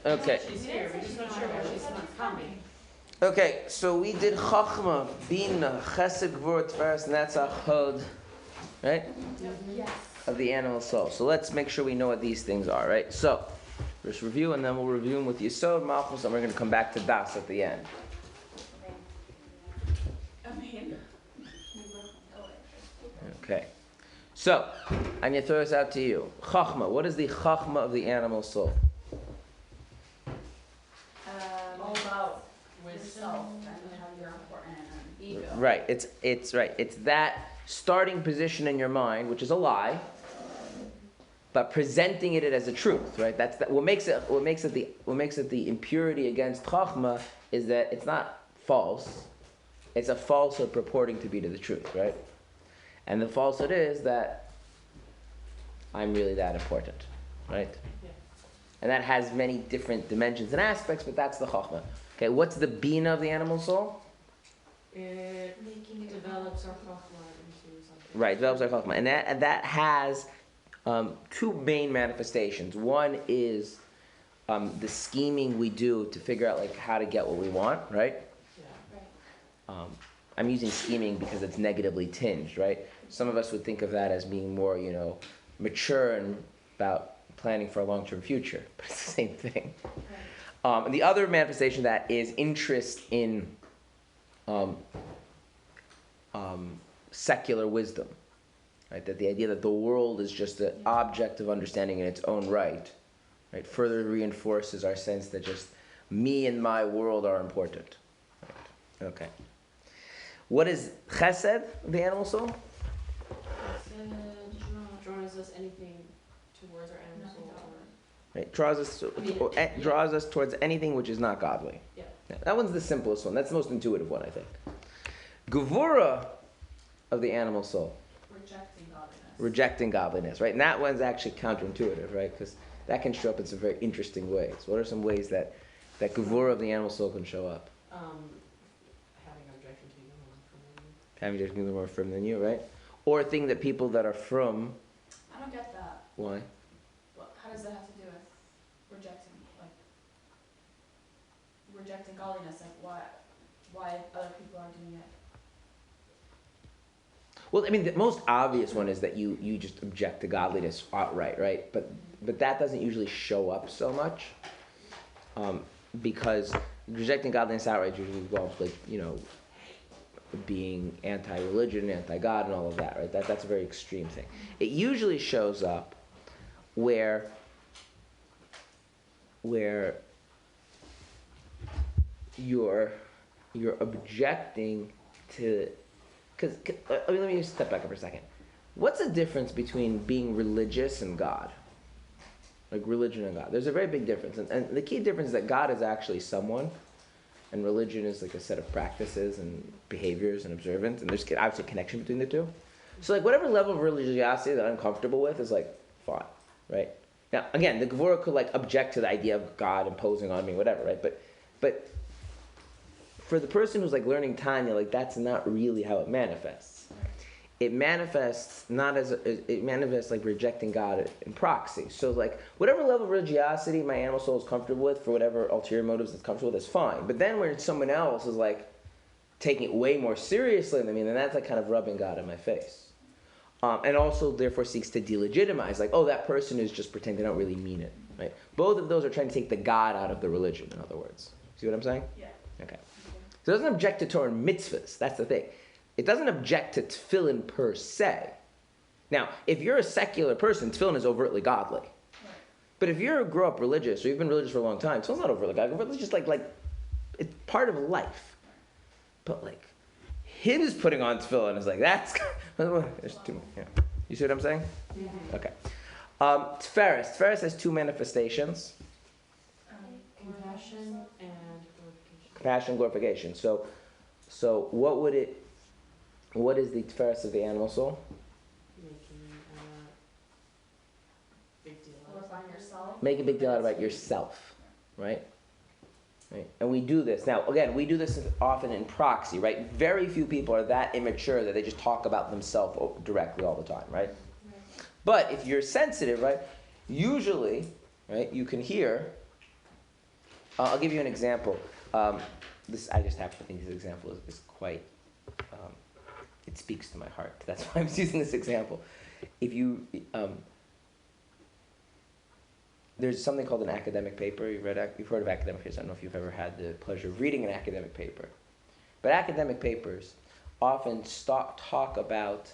Okay. She's here. We're just not sure why she's not coming. Okay, so we did Chachma, Bina, Chesed, Gvur, Tiferes, Netzach, Hod, right? Yes. Of the animal soul. So let's make sure we know what these things are, right? So, first review, and then we'll review them with Yesod, Malchus, and we're going to come back to Das at the end. Okay. So, I'm going to throw this out to you. Chachma, what is the Chachma of the animal soul? All about yourself and how you're important and ego. Right. It's right. It's that starting position in your mind, which is a lie, but presenting it as a truth, right? That's what makes it the impurity against Chachma is that it's not false. It's a falsehood purporting to be to the truth, right? And the falsehood is that I'm really that important, right? Yeah. And that has many different dimensions and aspects, but that's the Chachma. Okay, what's the Bina of the animal soul? It develops our chachma into something. Right, develops our Chachma. And that has two main manifestations. One is the scheming we do to figure out like how to get what we want, right? Yeah. Right. I'm using scheming because it's negatively tinged, right? Some of us would think of that as being more, mature and about planning for a long-term future, but it's the same thing. Right. And the other manifestation of that is interest in secular wisdom, right? That the idea that the world is just an object of understanding in its own right, further reinforces our sense that just me and my world are important. Right? Okay. What is chesed, the animal soul? Draws us anything towards our animal soul. Right, draws us towards anything which is not godly. Yeah. That one's the simplest one. That's the most intuitive one, I think. Gevura of the animal soul. Rejecting godliness, right? And that one's actually counterintuitive, right? Because that can show up in some very interesting ways. What are some ways that Gevura of the animal soul can show up? Having objection to being more firm than you. Having objection to being more firm than you, right? Or a thing that people that are from. I don't get that. Why? Well, how does that have to do with rejecting godliness? Like why other people are doing it? Well, I mean, the most obvious one is that you just object to godliness outright, right? But that doesn't usually show up so much, because rejecting godliness outright usually involves being anti-religion, anti-God, and all of that, right? That's a very extreme thing. It usually shows up where you're objecting to. Because let me step back for a second. What's the difference between being religious and God? Like religion and God. There's a very big difference. And the key difference is that God is actually someone, and religion is like a set of practices and behaviors and observance, and there's obviously a connection between the two. So like whatever level of religiosity that I'm comfortable with is like fine, right? Now, again, the Gevura could like object to the idea of God imposing on me, whatever, right? But for the person who's like learning Tanya, like that's not really how it manifests. It manifests like rejecting God in proxy. So like whatever level of religiosity my animal soul is comfortable with, for whatever ulterior motives it's comfortable with, is fine. But then when someone else is like taking it way more seriously than me, then that's like kind of rubbing God in my face. And also therefore seeks to delegitimize, like, oh, that person is just pretending they don't really mean it. Right? Both of those are trying to take the God out of the religion, in other words. See what I'm saying? Yeah. Okay. So it doesn't object to Torah and mitzvahs. That's the thing. It doesn't object to tefillin per se. Now, if you're a secular person, tefillin is overtly godly. Right. But if you grew up religious, or you've been religious for a long time, tefillin's not overtly godly. It's just like it's part of life. But like, him is putting on tefillin is like, that's... There's too much. Yeah. You see what I'm saying? Mm-hmm. Okay. Tiferes. Tiferes has two manifestations. Compassion and glorification. Compassion and glorification. So what is the Tiferes of the animal soul? Making a big deal out of Glorifying yourself. Make a big deal out about yourself, right? Right? And we do this. Now, again, we do this often in proxy, right? Very few people are that immature that they just talk about themselves directly all the time, right? But if you're sensitive, right, usually, right, you can hear I'll give you an example. This I just happen to think this example is quite. It speaks to my heart. That's why I'm using this example. If you there's something called an academic paper. You've heard of academic papers. I don't know if you've ever had the pleasure of reading an academic paper, but academic papers often talk about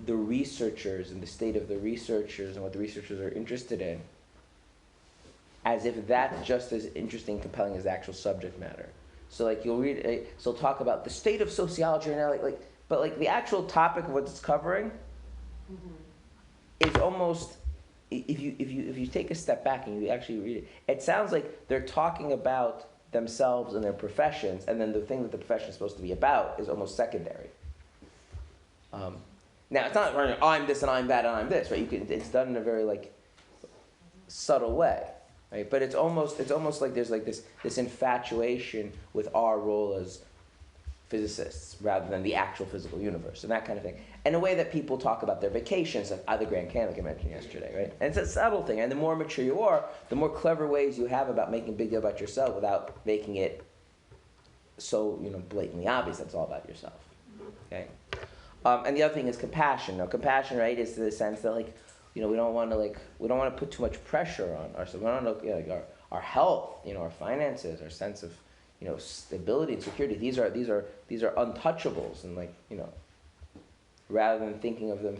the researchers and the state of the researchers and what the researchers are interested in, as if that's just as interesting and compelling as the actual subject matter. So like you'll read, so it'll talk about the state of sociology and but the actual topic of what it's covering is almost, if you take a step back and you actually read it, it sounds like they're talking about themselves and their professions, and then the thing that the profession is supposed to be about is almost secondary. Now it's not like I'm this and I'm that and I'm this, right? It's done in a very subtle way, right? But it's almost like there's this infatuation with our role as physicists rather than the actual physical universe and that kind of thing. And a way that people talk about their vacations, like the Grand Canyon, like I mentioned yesterday, right? And it's a subtle thing. And the more mature you are, the more clever ways you have about making a big deal about yourself without making it so blatantly obvious that's all about yourself. Okay. And the other thing is compassion. Now, compassion, right, is to the sense that we don't want to put too much pressure on ourselves. We don't want to our health, our finances, our sense of stability and security. These are untouchables, and rather than thinking of them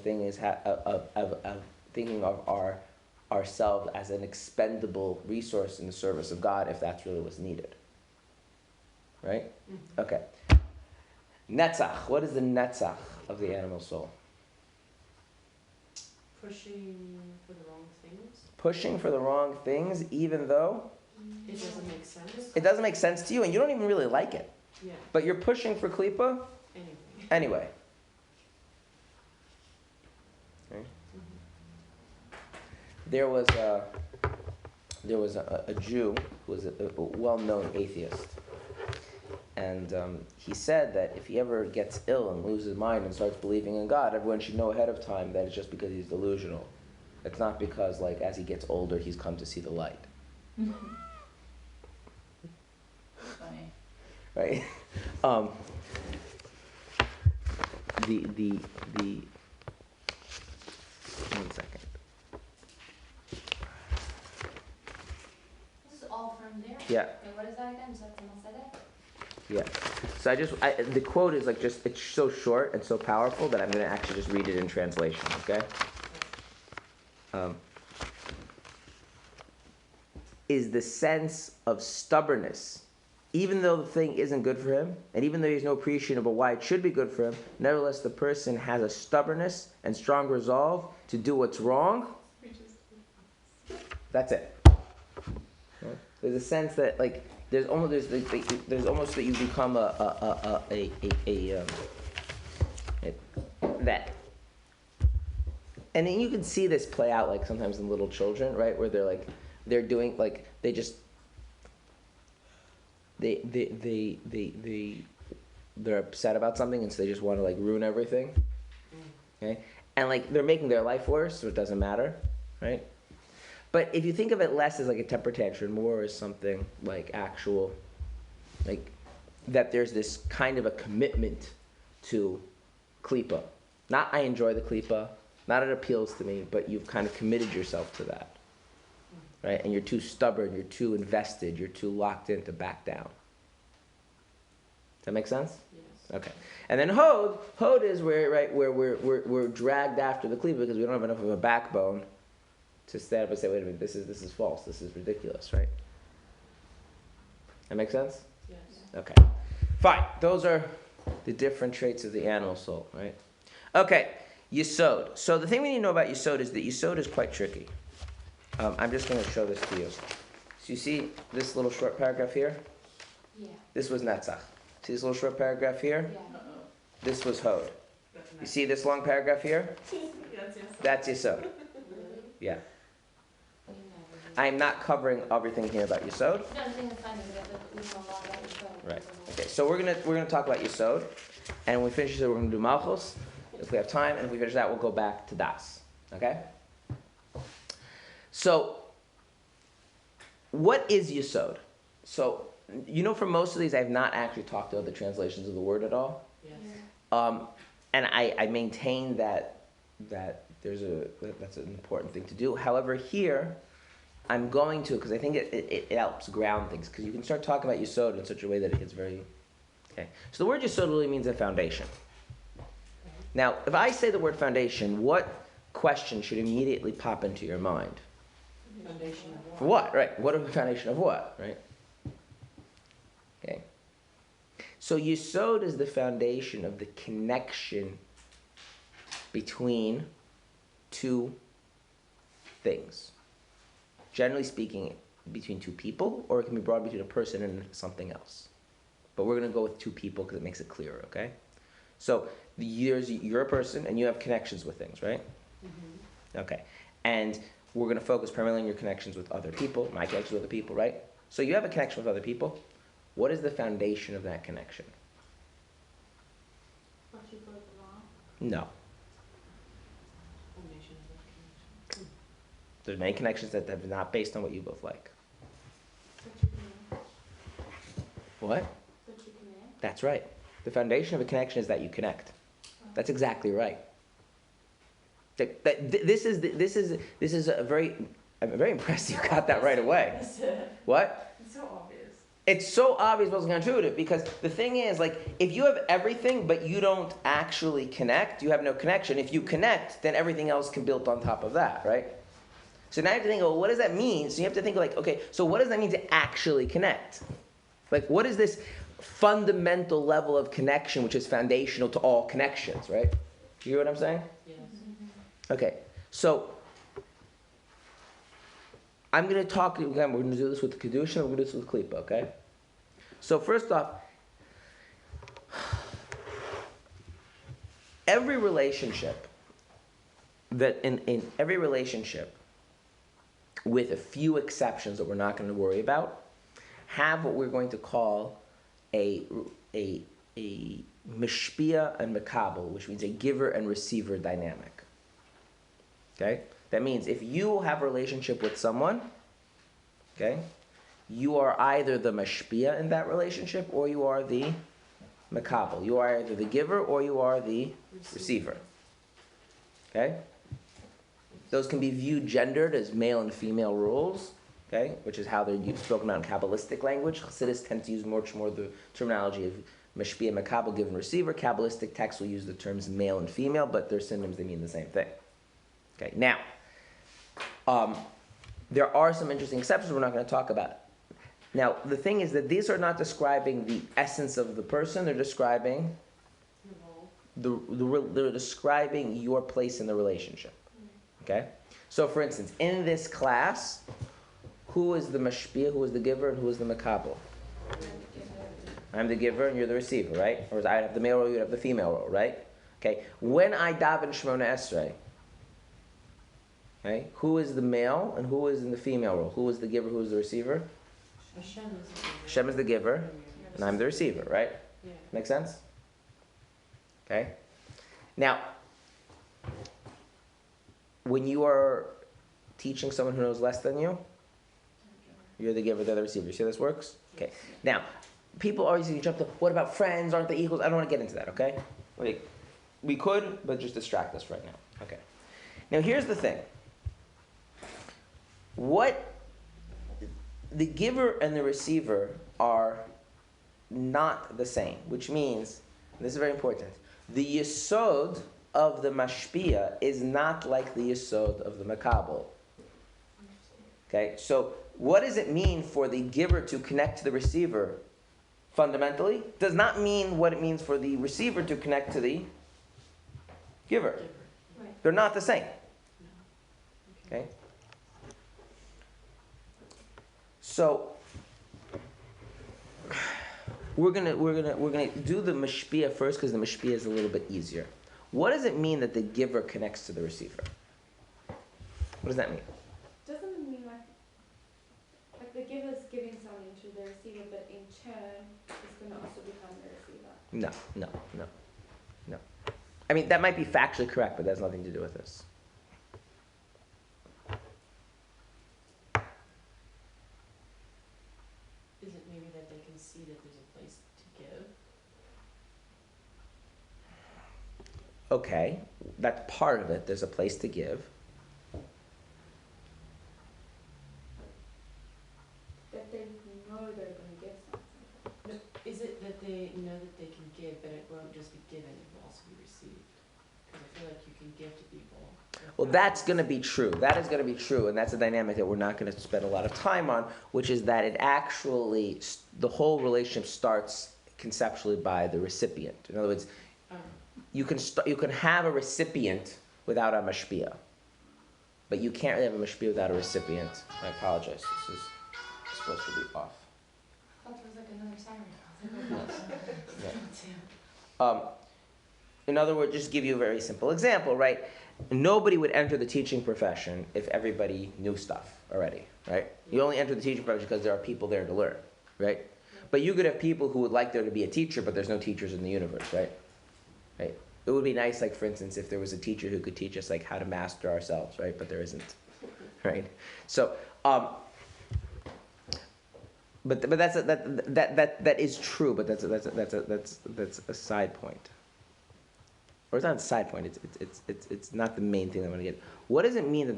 thinking of ourselves as an expendable resource in the service of God, if that's really what's needed. Right? Mm-hmm. Okay. Netzach. What is the netzach of the animal soul? Pushing for the wrong things. Pushing for the wrong things, even though it doesn't make sense. It doesn't make sense to you, and you don't even really like it. Yeah. But you're pushing for klipa anyway. Okay. Mm-hmm. There was a Jew who was a well-known atheist. And he said that if he ever gets ill and loses his mind and starts believing in God, everyone should know ahead of time that it's just because he's delusional. It's not because, as he gets older, he's come to see the light. Funny. Right? The one second. This is all from there? Yeah. Okay, what is that again? Is that from Masada? Yeah. So the quote is it's so short and so powerful that I'm going to actually just read it in translation, okay? Is the sense of stubbornness, even though the thing isn't good for him, and even though he has no appreciation of why it should be good for him, nevertheless the person has a stubbornness and strong resolve to do what's wrong. That's it. There's a sense that there's almost that you become that. And then you can see this play out sometimes in little children, right? Where they're doing they're upset about something, and so they just want to ruin everything. Okay? And they're making their life worse, so it doesn't matter, right? But if you think of it less as a temper tantrum, more as something actual, that there's this kind of a commitment to klipa. Not I enjoy the klipa, not it appeals to me, but you've kind of committed yourself to that. Right? And you're too stubborn, you're too invested, you're too locked in to back down. Does that make sense? Yes. Okay. And then hod is where we're dragged after the klipa because we don't have enough of a backbone to stand up and say, wait a minute, this is false, this is ridiculous, right? That make sense? Yes. Okay. Fine. Those are the different traits of the animal soul, right? Okay. Yesod. So the thing we need to know about Yesod is that Yesod is quite tricky. I'm just going to show this to you. So you see this little short paragraph here? Yeah. This was Netzach. See this little short paragraph here? Yeah. This was Hod. You see this long paragraph here? That's Yesod. Yeah. I'm not covering everything here about Yesod. No, I think it's fine. We know a lot about Yesod. Right. Okay. So we're gonna talk about Yesod, and when we finish it, we're gonna do Malchus. If we have time, and if we finish that, we'll go back to Das. Okay. So what is Yesod? So, for most of these, I've not actually talked about the translations of the word at all. Yes. And I maintain that that's an important thing to do. However, here, I'm going to, because I think it helps ground things, because you can start talking about Yesod in such a way that it gets very... Okay. So the word Yesod really means a foundation. Now, if I say the word foundation, what question should immediately pop into your mind? Foundation of For what? Right. What is the foundation of what? Right. Okay. So Yesod is the foundation of the connection between two things. Generally speaking, between two people, or it can be brought between a person and something else. But we're going to go with two people because it makes it clearer, okay? So you're a person and you have connections with things, right? Mm-hmm. Okay. And we're going to focus primarily on your connections with other people, my connections with other people, right? So you have a connection with other people. What is the foundation of that connection? What you both want. No. Foundation of that connection. There's many connections that are not based on what you both like. What you connect. What? What you connect. That's right. The foundation of a connection is that you connect. That's exactly right. This is a very... I'm very impressed you got that right away. What? It's so obvious. It's so obvious what's counterintuitive, because the thing is, like, if you have everything but you don't actually connect, you have no connection. If you connect, then everything else can build on top of that, right? So now you have to think, well, what does that mean? So you have to think, like, okay, so what does that mean to actually connect? Like, what is this fundamental level of connection which is foundational to all connections, right? You hear what I'm saying? Yes. Okay, so I'm going to talk, again, we're going to do this with the Kedusha, and we're going to do this with Klippa, okay? So first off, every relationship, in every relationship, with a few exceptions that we're not going to worry about, have what we're going to call a mishpia and makabel, which means a giver and receiver dynamic. Okay? That means if you have a relationship with someone, okay, you are either the mashpia in that relationship or you are the makabel. You are either the giver or you are the receiver. Okay? Those can be viewed gendered as male and female roles, okay, which is how they're spoken about in Kabbalistic language. Chassidus tend to use much more the terminology of mashpia, makabel, giver, and receiver. Kabbalistic texts will use the terms male and female, but they're synonyms, they mean the same thing. Okay, now, there are some interesting exceptions we're not going to talk about. Now, the thing is that these are not describing the essence of the person, they're describing they're describing your place in the relationship. Okay? So, for instance, in this class, who is the mashpia, who is the giver, and who is the makabel? I'm the giver and you're the receiver, right? Or I have the male role, you have the female role, right? Okay. When I daven Shemona Esrei, okay, who is the male and who is in the female role? Who is the giver, who is the receiver? Hashem is the giver, and I'm the receiver, right? Yeah. Make sense? Okay. Now, when you are teaching someone who knows less than you, you're the giver, they're the receiver. You see how this works? Okay. Now, people always jump to, what about friends? Aren't they equals? I don't want to get into that, okay? We could, but just distract us right now. Okay. Now, here's the thing. What the giver and the receiver are not the same, which means, and this is very important, the yesod of the mashpia is not like the yesod of the makabel. Okay, so what does it mean for the giver to connect to the receiver fundamentally? Does not mean what it means for the receiver to connect to the giver. Right. They're not the same. Okay? So we're gonna do the mashpia first because the mashpia is a little bit easier. What does it mean that the giver connects to the receiver? What does that mean? Doesn't it mean like the giver is giving something to the receiver, but in turn it's going to also become the receiver? No. I mean, that might be factually correct, but that has nothing to do with this. see that there's a place to give. Okay, that's part of it. There's a place to give. That they know they're going to give something. No, is it that they know that they can give, but it won't just be given, it will also be received? Because I feel like you can give to people. Well, that's going to be true. That is going to be true, and that's a dynamic that we're not going to spend a lot of time on, which is that it actually, the whole relationship starts conceptually by the recipient. In other words, you can have a recipient without a mashpia, but you can't really have a mashpia without a recipient. I apologize. This is supposed to be off. I thought there was like another siren. Yeah. In other words, just give you a very simple example, right? Nobody would enter the teaching profession if everybody knew stuff already, right? You only enter the teaching profession because there are people there to learn, right? But you could have people who would like there to be a teacher, but there's no teachers in the universe, right? Right? It would be nice, like, for instance, if there was a teacher who could teach us, like, how to master ourselves, right? But there isn't, right? So, but that is true, but that's a side point. Or it's not a side point. It's not the main thing I want to get. What does it mean that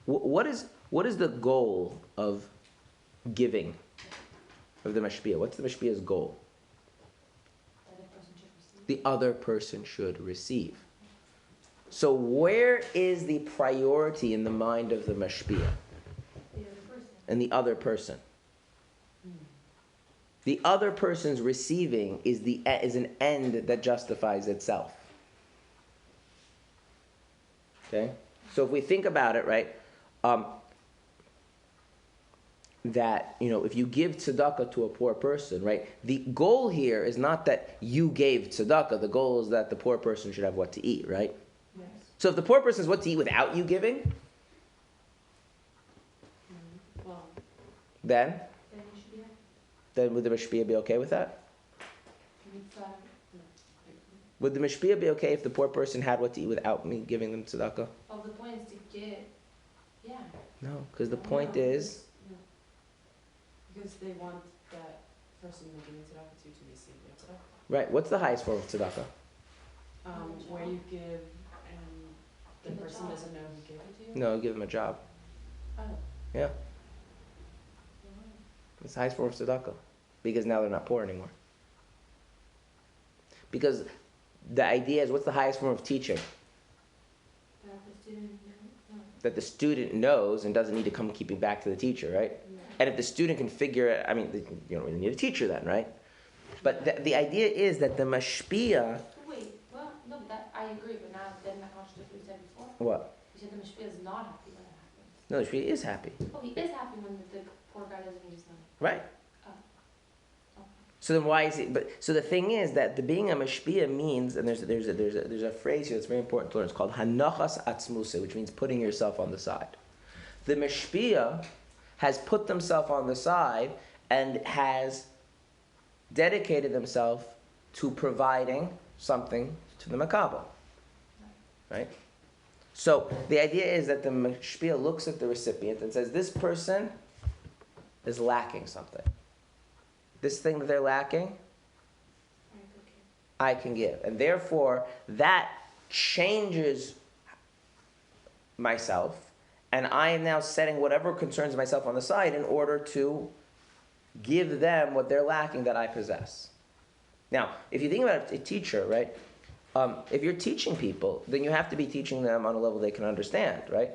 what is the goal of giving of the mashpia? What's the mashpia's goal? The other person should receive. So where is the priority in the mind of the mashpia? The other person. And the other person. The other person's receiving is an end that justifies itself. Okay? So if we think about it, right, that, if you give tzedakah to a poor person, right, the goal here is not that you gave tzedakah. The goal is that the poor person should have what to eat, right? Yes. So if the poor person has what to eat without you giving, Well, then Then you should be happy. then would the mashpia be okay with that? Would the mashpia be okay if the poor person had what to eat without me giving them tzedakah? well, the point is to give. Yeah. No, because the point is, No. Because they want that person who giving tzedakah to receive their tzedakah. right, what's the highest form of tzedakah? Where you give and the person doesn't know who gave it to you? No, give them a job. Oh. Yeah, it's the highest form of tzedakah. Because now they're not poor anymore. Because the idea is, what's the highest form of teaching? That the student knows and doesn't need to come keeping back to the teacher, right? Yeah. And if the student can figure it, you don't really need a teacher then, right? But the idea is that the mashpia... Wait, well, no, but that, I agree, but now then that contradicts what you said before. What? You said the mashpia is not happy when it happens. No, the mashpia is happy. Oh, he is happy when the poor guy doesn't use them. Right. Oh. Okay. So then why is it... So the thing is that the being a mashpia means, and there's a phrase here that's very important to learn. It's called hanachas atzmusa, which means putting yourself on the side. The mashpia has put themselves on the side and has dedicated themselves to providing something to the makabel. Right? So the idea is that the mashpia looks at the recipient and says, this person is lacking something. This thing that they're lacking, I can give. And therefore, that changes myself, and I am now setting whatever concerns myself on the side in order to give them what they're lacking that I possess. Now, if you think about a teacher, right? If you're teaching people, then you have to be teaching them on a level they can understand, right?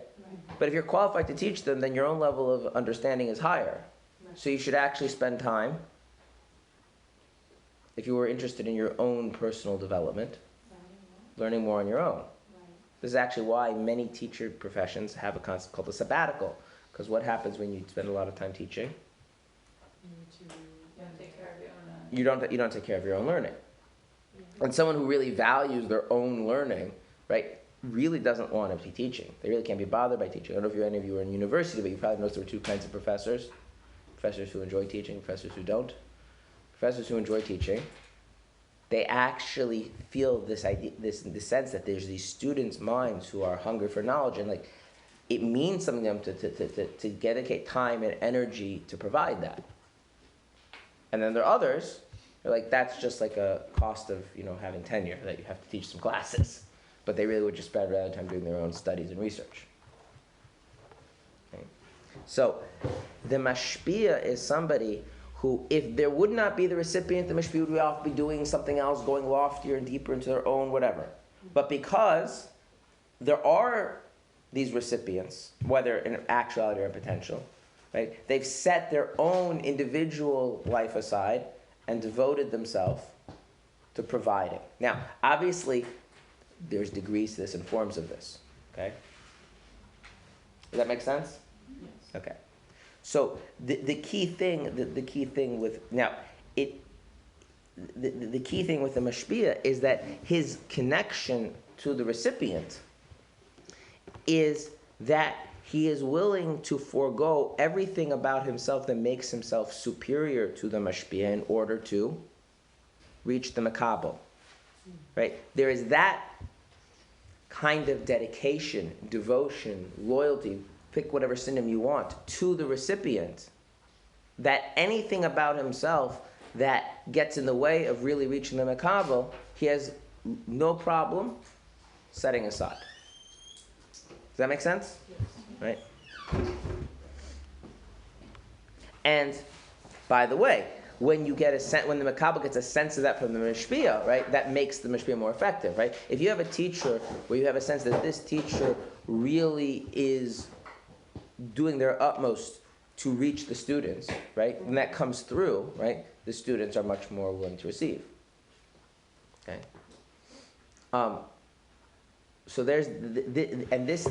But if you're qualified to teach them, then your own level of understanding is higher. So you should actually spend time, if you were interested in your own personal development, learning more on your own. This is actually why many teacher professions have a concept called a sabbatical. Because what happens when you spend a lot of time teaching? You don't take care of your own. You don't take care of your own learning. And someone who really values their own learning, right, really doesn't want to be teaching. They really can't be bothered by teaching. I don't know if any of you are in university, but you probably noticed there were two kinds of professors. Professors who enjoy teaching, professors who don't. Professors who enjoy teaching, they actually feel this idea, this sense that there's these students' minds who are hungry for knowledge, and like it means something to them to dedicate time and energy to provide that. And then there are others, they're like, that's just like a cost of, having tenure, that you have to teach some classes. But they really would just spend rather time doing their own studies and research. Okay. So the mashpia is somebody who, if there would not be the recipient, the mashpia would often be doing something else, going loftier and deeper into their own whatever. But because there are these recipients, whether in actuality or in potential, right? They've set their own individual life aside and devoted themselves to providing. Now, obviously, there's degrees to this and forms of this. Okay? Does that make sense? Yes. Okay. So the key thing with the key thing with the mashpia is that his connection to the recipient is that he is willing to forego everything about himself that makes himself superior to the mashpia in order to reach the makabel. Right? There is that kind of dedication, devotion, loyalty, pick whatever synonym you want, to the recipient, that anything about himself that gets in the way of really reaching the makabel, he has no problem setting aside. Does that make sense? Yes. Right? And by the way, when you get when the makabel gets a sense of that from the mashpia, right, that makes the mashpia more effective, right? If you have a teacher where you have a sense that this teacher really is doing their utmost to reach the students, right, and that comes through, right, the students are much more willing to receive. Okay. So there's this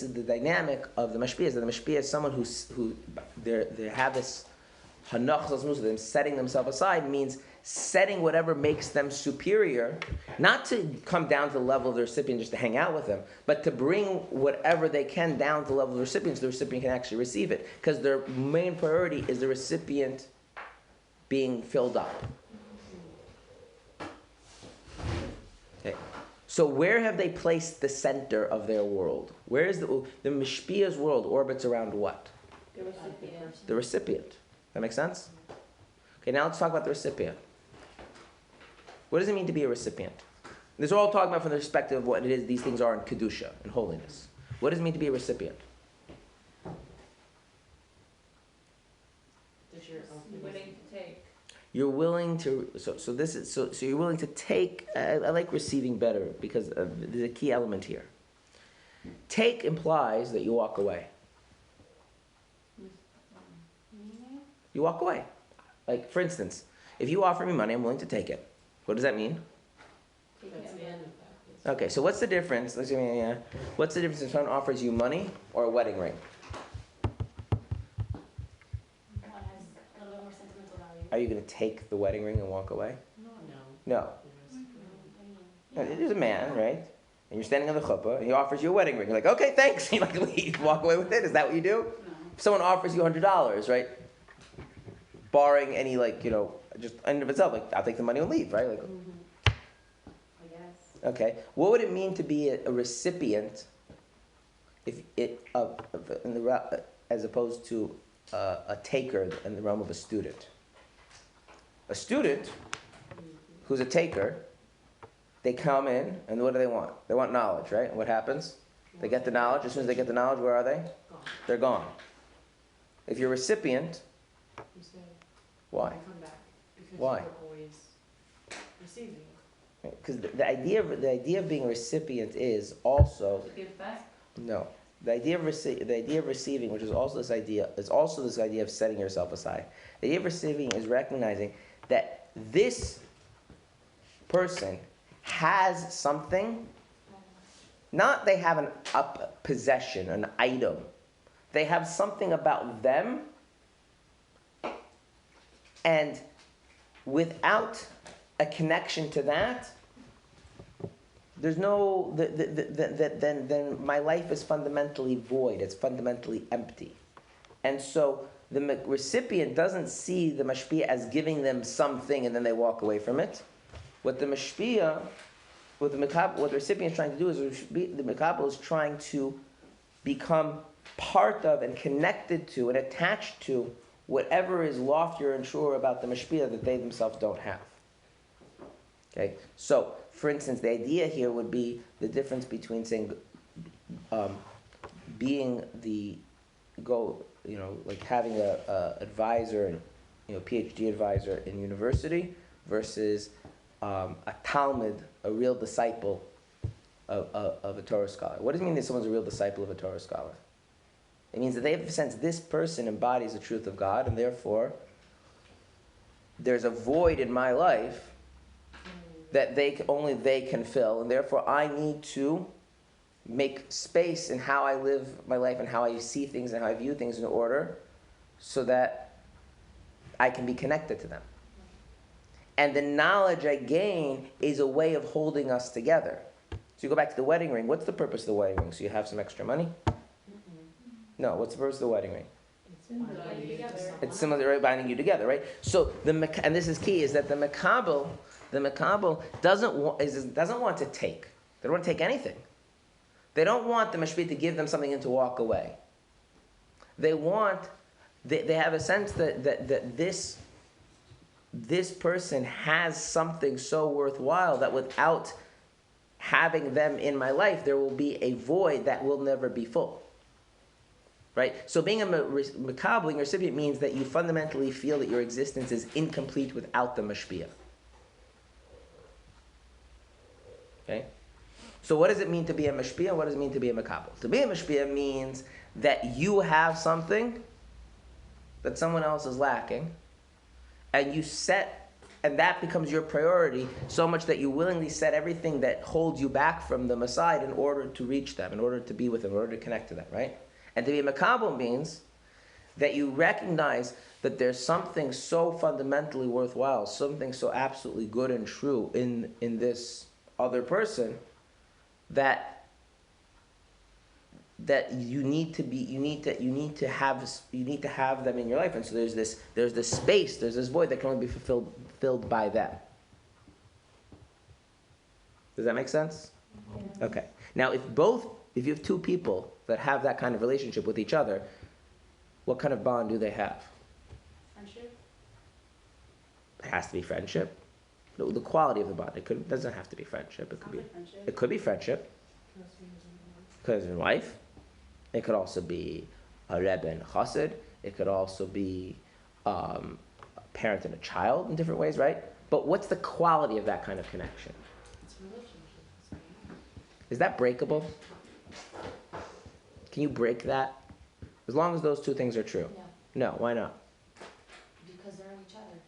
is the dynamic of the mashpia. The mashpia is someone who they have this hanach them setting themselves aside means setting whatever makes them superior, not to come down to the level of the recipient just to hang out with them, but to bring whatever they can down to the level of the recipient so the recipient can actually receive it. Because their main priority is the recipient being filled up. Okay. So where have they placed the center of their world? Where is the mashpia's world orbits around what? The recipient. The recipient. That make sense? Okay, now let's talk about the recipient. What does it mean to be a recipient? This is all talking about from the perspective of what it is these things are in Kedusha, in holiness. What does it mean to be a recipient? That you're Willing to take. You're willing to, so you're willing to take, I like receiving better because there's a key element here. Take implies that you walk away. You walk away. Like, for instance, if you offer me money, I'm willing to take it. What does that mean? That's the end of that. Okay, so what's the difference? What's the difference if someone offers you money or a wedding ring? One has a little bit more sentimental value. Are you going to take the wedding ring and walk away? No. No. No, it is a man, right? And you're standing on the chuppah, and he offers you a wedding ring. You're like, okay, thanks. You leave, walk away with it. Is that what you do? No. If someone offers you $100, right? Barring any, just end of itself, I'll take the money and leave, right? I guess. Okay. What would it mean to be a recipient, as opposed to a taker in the realm of a student? A student who's a taker, they come in, and what do they want? They want knowledge, right? And what happens? They get the knowledge. As soon as they get the knowledge, where are they? Gone. They're gone. If you're a recipient, You say, why? I come back. Because Why? you're always receiving. Because the idea of being a recipient is also To give back. no. The idea of receiving, which is also this idea of setting yourself aside. The idea of receiving is recognizing that this person has something. Not they have a possession, an item. They have something about them, and without a connection to that, there's no. Then my life is fundamentally void. It's fundamentally empty, and so the recipient doesn't see the mashpia as giving them something, and then they walk away from it. What the mashpia, what the recipient is trying to do is the makabel is trying to become part of and connected to and attached to whatever is loftier and truer about the mashpia that they themselves don't have. Okay, so for instance, the idea here would be the difference between saying being like having a advisor, PhD advisor in university versus a Talmud, a real disciple of a Torah scholar. What does it mean that someone's a real disciple of a Torah scholar? It means that they have a sense this person embodies the truth of God, and therefore there's a void in my life that only they can fill, and therefore I need to make space in how I live my life and how I see things and how I view things in order so that I can be connected to them. And the knowledge I gain is a way of holding us together. So you go back to the wedding ring. What's the purpose of the wedding ring? So you have some extra money? No, what's the purpose of the wedding ring? It's similar, right? Binding you together, right? So and this is key, is that the makabel doesn't want to take. They don't want to take anything. They don't want the mashpia to give them something and to walk away. They have a sense that this person has something so worthwhile that without having them in my life, there will be a void that will never be full. Right? So being a makabel, recipient, means that you fundamentally feel that your existence is incomplete without the mashpia. Okay? So what does it mean to be a mashpia? What does it mean to be a makabel? To be a mashpia means that you have something that someone else is lacking, and that becomes your priority so much that you willingly set everything that holds you back from them aside in order to reach them, in order to be with them, in order to connect to them, right? And to be a makabel means that you recognize that there's something so fundamentally worthwhile, something so absolutely good and true in this other person that you need to have them in your life. And so there's this space, there's this void that can only be filled by them. Does that make sense? Yeah. Okay. Now if you have two people that have that kind of relationship with each other, what kind of bond do they have? Friendship? It has to be friendship. The quality of the bond. It doesn't have to be friendship. It could be friendship. Husband and wife. It could also be a rebbe and a chassid. It could also be a parent and a child in different ways, right? But what's the quality of that kind of connection? It's a relationship. Is that breakable? Can you break that? As long as those two things are true. No, why not? Because they're in each other.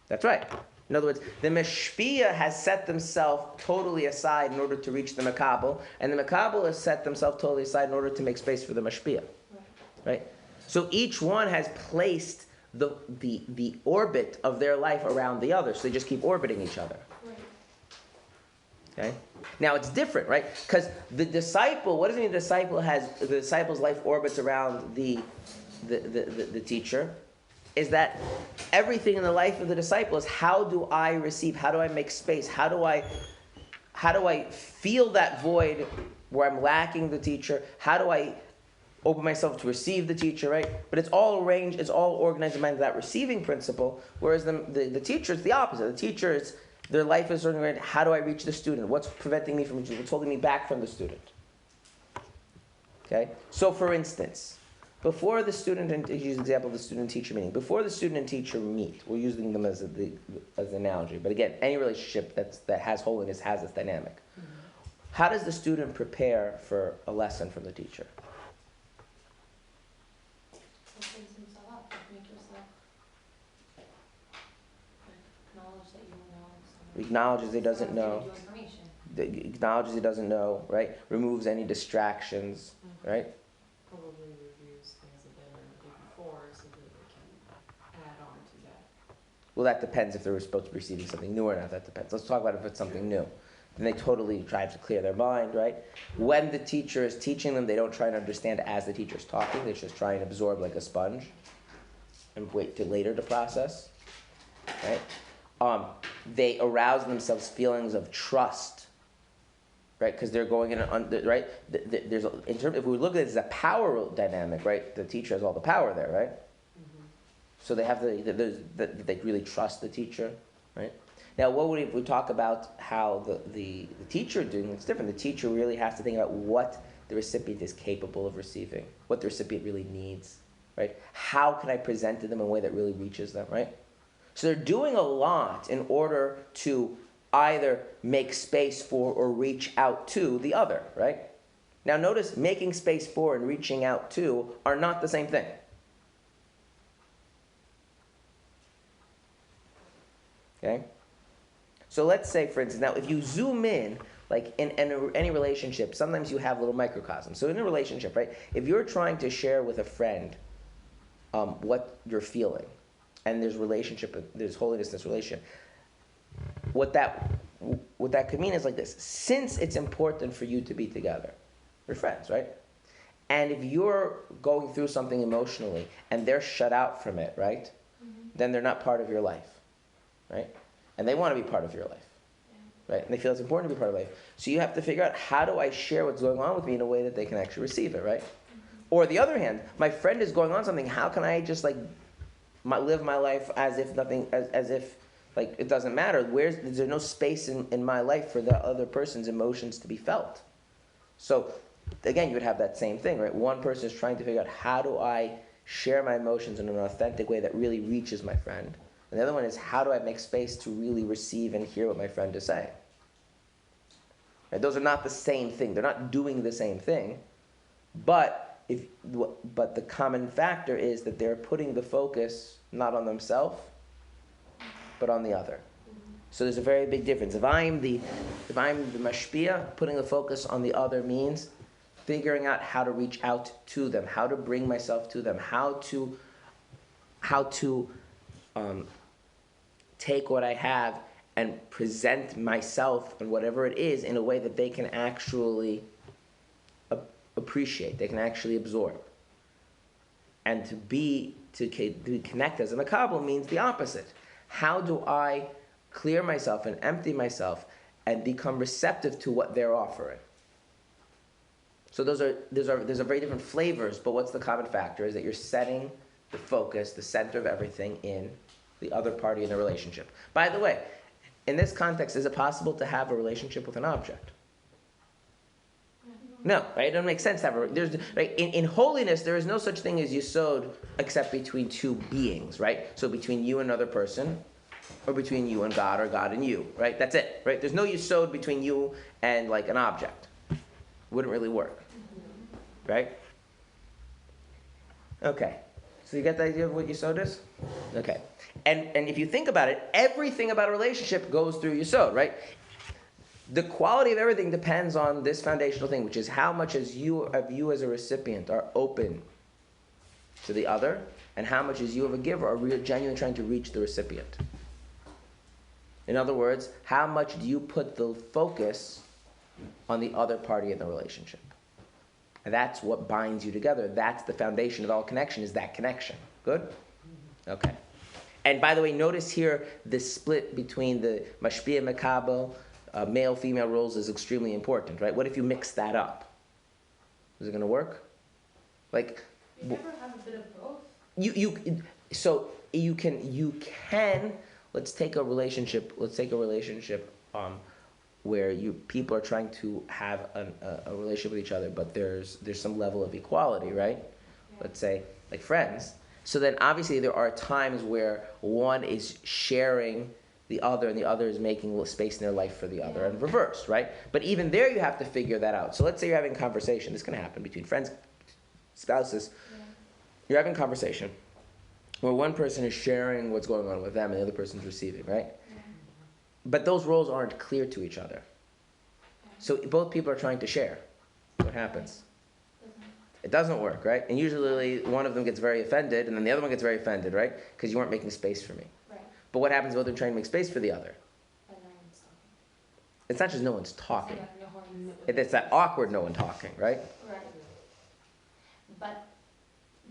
That's right. In other words, the mashpia has set themselves totally aside in order to reach the makabel, and the makabel has set themselves totally aside in order to make space for the mashpia. Right? So each one has placed the orbit of their life around the other, so they just keep orbiting each other. Okay? Now it's different, right? Because the disciple, what does it mean the disciple's life orbits around the teacher? Is that everything in the life of the disciple is how do I receive? How do I make space? How do I feel that void where I'm lacking the teacher? How do I open myself to receive the teacher, right? But it's all arranged, it's all organized around that receiving principle, whereas the teacher is the opposite. The teacher is, their life is organized, how do I reach the student? What's preventing me from reaching? What's holding me back from the student? Okay? So for instance, before the student, and use the example of the student-teacher meeting, before the student and teacher meet, we're using them as an analogy, but again, any relationship that has holiness has this dynamic. Mm-hmm. How does the student prepare for a lesson from the teacher? Opens himself up, make yourself acknowledge that you know. Acknowledges he doesn't know. Acknowledges he doesn't know, right? Removes any distractions, right? Probably reviews things that they learned the day before so that they can add on to that. Well, that depends if they were supposed to be receiving something new or not. That depends. Let's talk about if it's something new. Then they totally try to clear their mind, right? When the teacher is teaching them, they don't try and understand as the teacher's talking. They just try and absorb like a sponge and wait till later to process, right? They arouse themselves feelings of trust, right? Because they're going in right? If we look at it as a power dynamic, right? The teacher has all the power there, right? Mm-hmm. So they have that they really trust the teacher, right? Now, what would if we talk about how the teacher doing it's different? The teacher really has to think about what the recipient is capable of receiving, what the recipient really needs, right? How can I present to them in a way that really reaches them, right? So they're doing a lot in order to either make space for or reach out to the other, right? Now notice making space for and reaching out to are not the same thing. Okay? So let's say, for instance, now if you zoom in, like in any relationship, sometimes you have little microcosms. So in a relationship, right, if you're trying to share with a friend what you're feeling, and there's holiness in this relationship, what that could mean is like this. Since it's important for you to be together, you're friends, right? And if you're going through something emotionally and they're shut out from it, right, then they're not part of your life, right? And they want to be part of your life, right? And they feel it's important to be part of life. So you have to figure out, how do I share what's going on with me in a way that they can actually receive it, right? Or the other hand, my friend is going on something. How can I just like live my life as if nothing, as if like it doesn't matter? Is there no space in my life for the other person's emotions to be felt? So again, you would have that same thing, right? One person is trying to figure out, how do I share my emotions in an authentic way that really reaches my friend? And the other one is, how do I make space to really receive and hear what my friend is saying? Right? Those are not the same thing. They're not doing the same thing. But the common factor is that they're putting the focus not on themselves, but on the other. So there's a very big difference. If I'm the mashpia, putting the focus on the other means figuring out how to reach out to them, how to bring myself to them, how to take what I have and present myself and whatever it is in a way that they can actually appreciate, they can actually absorb. And to connect as a makabel means the opposite. How do I clear myself and empty myself and become receptive to what they're offering? So those are very different flavors, but what's the common factor is that you're setting the focus, the center of everything in the other party in the relationship. By the way, in this context, is it possible to have a relationship with an object? No, right? It doesn't make sense to have right? In holiness, there is no such thing as yesod except between two beings, right? So between you and another person, or between you and God, or God and you, right? That's it, right? There's no yesod between you and like an object. Wouldn't really work, right? Okay, so you get the idea of what yesod is? Okay, and if you think about it, everything about a relationship goes through yesod, right? The quality of everything depends on this foundational thing, which is how much as you as a recipient are open to the other, and how much as you of a giver are genuinely trying to reach the recipient. In other words, how much do you put the focus on the other party in the relationship? And that's what binds you together. That's the foundation of all connection, is that connection. Good? Okay. And by the way, notice here the split between the mashpia and makabel, male-female roles is extremely important, right? What if you mix that up? Is it going to work? Like, You never have a bit of both. You can. Let's take a relationship. Where people are trying to have a relationship with each other, but there's some level of equality, right? Yeah. Let's say like friends. So then obviously there are times where one is sharing the other and the other is making space in their life for the other, and reverse, right? But even there you have to figure that out. So let's say you're having a conversation. This can happen between friends, spouses. Yeah. You're having a conversation where one person is sharing what's going on with them and the other person's receiving, right? But those roles aren't clear to each other. So both people are trying to share. What happens? It doesn't work, right? And usually one of them gets very offended, and then the other one gets very offended, right? Because you weren't making space for me. Right. But what happens if both are trying to make space for the other? It's not just no one's talking. It's that awkward no one talking, right? Right. But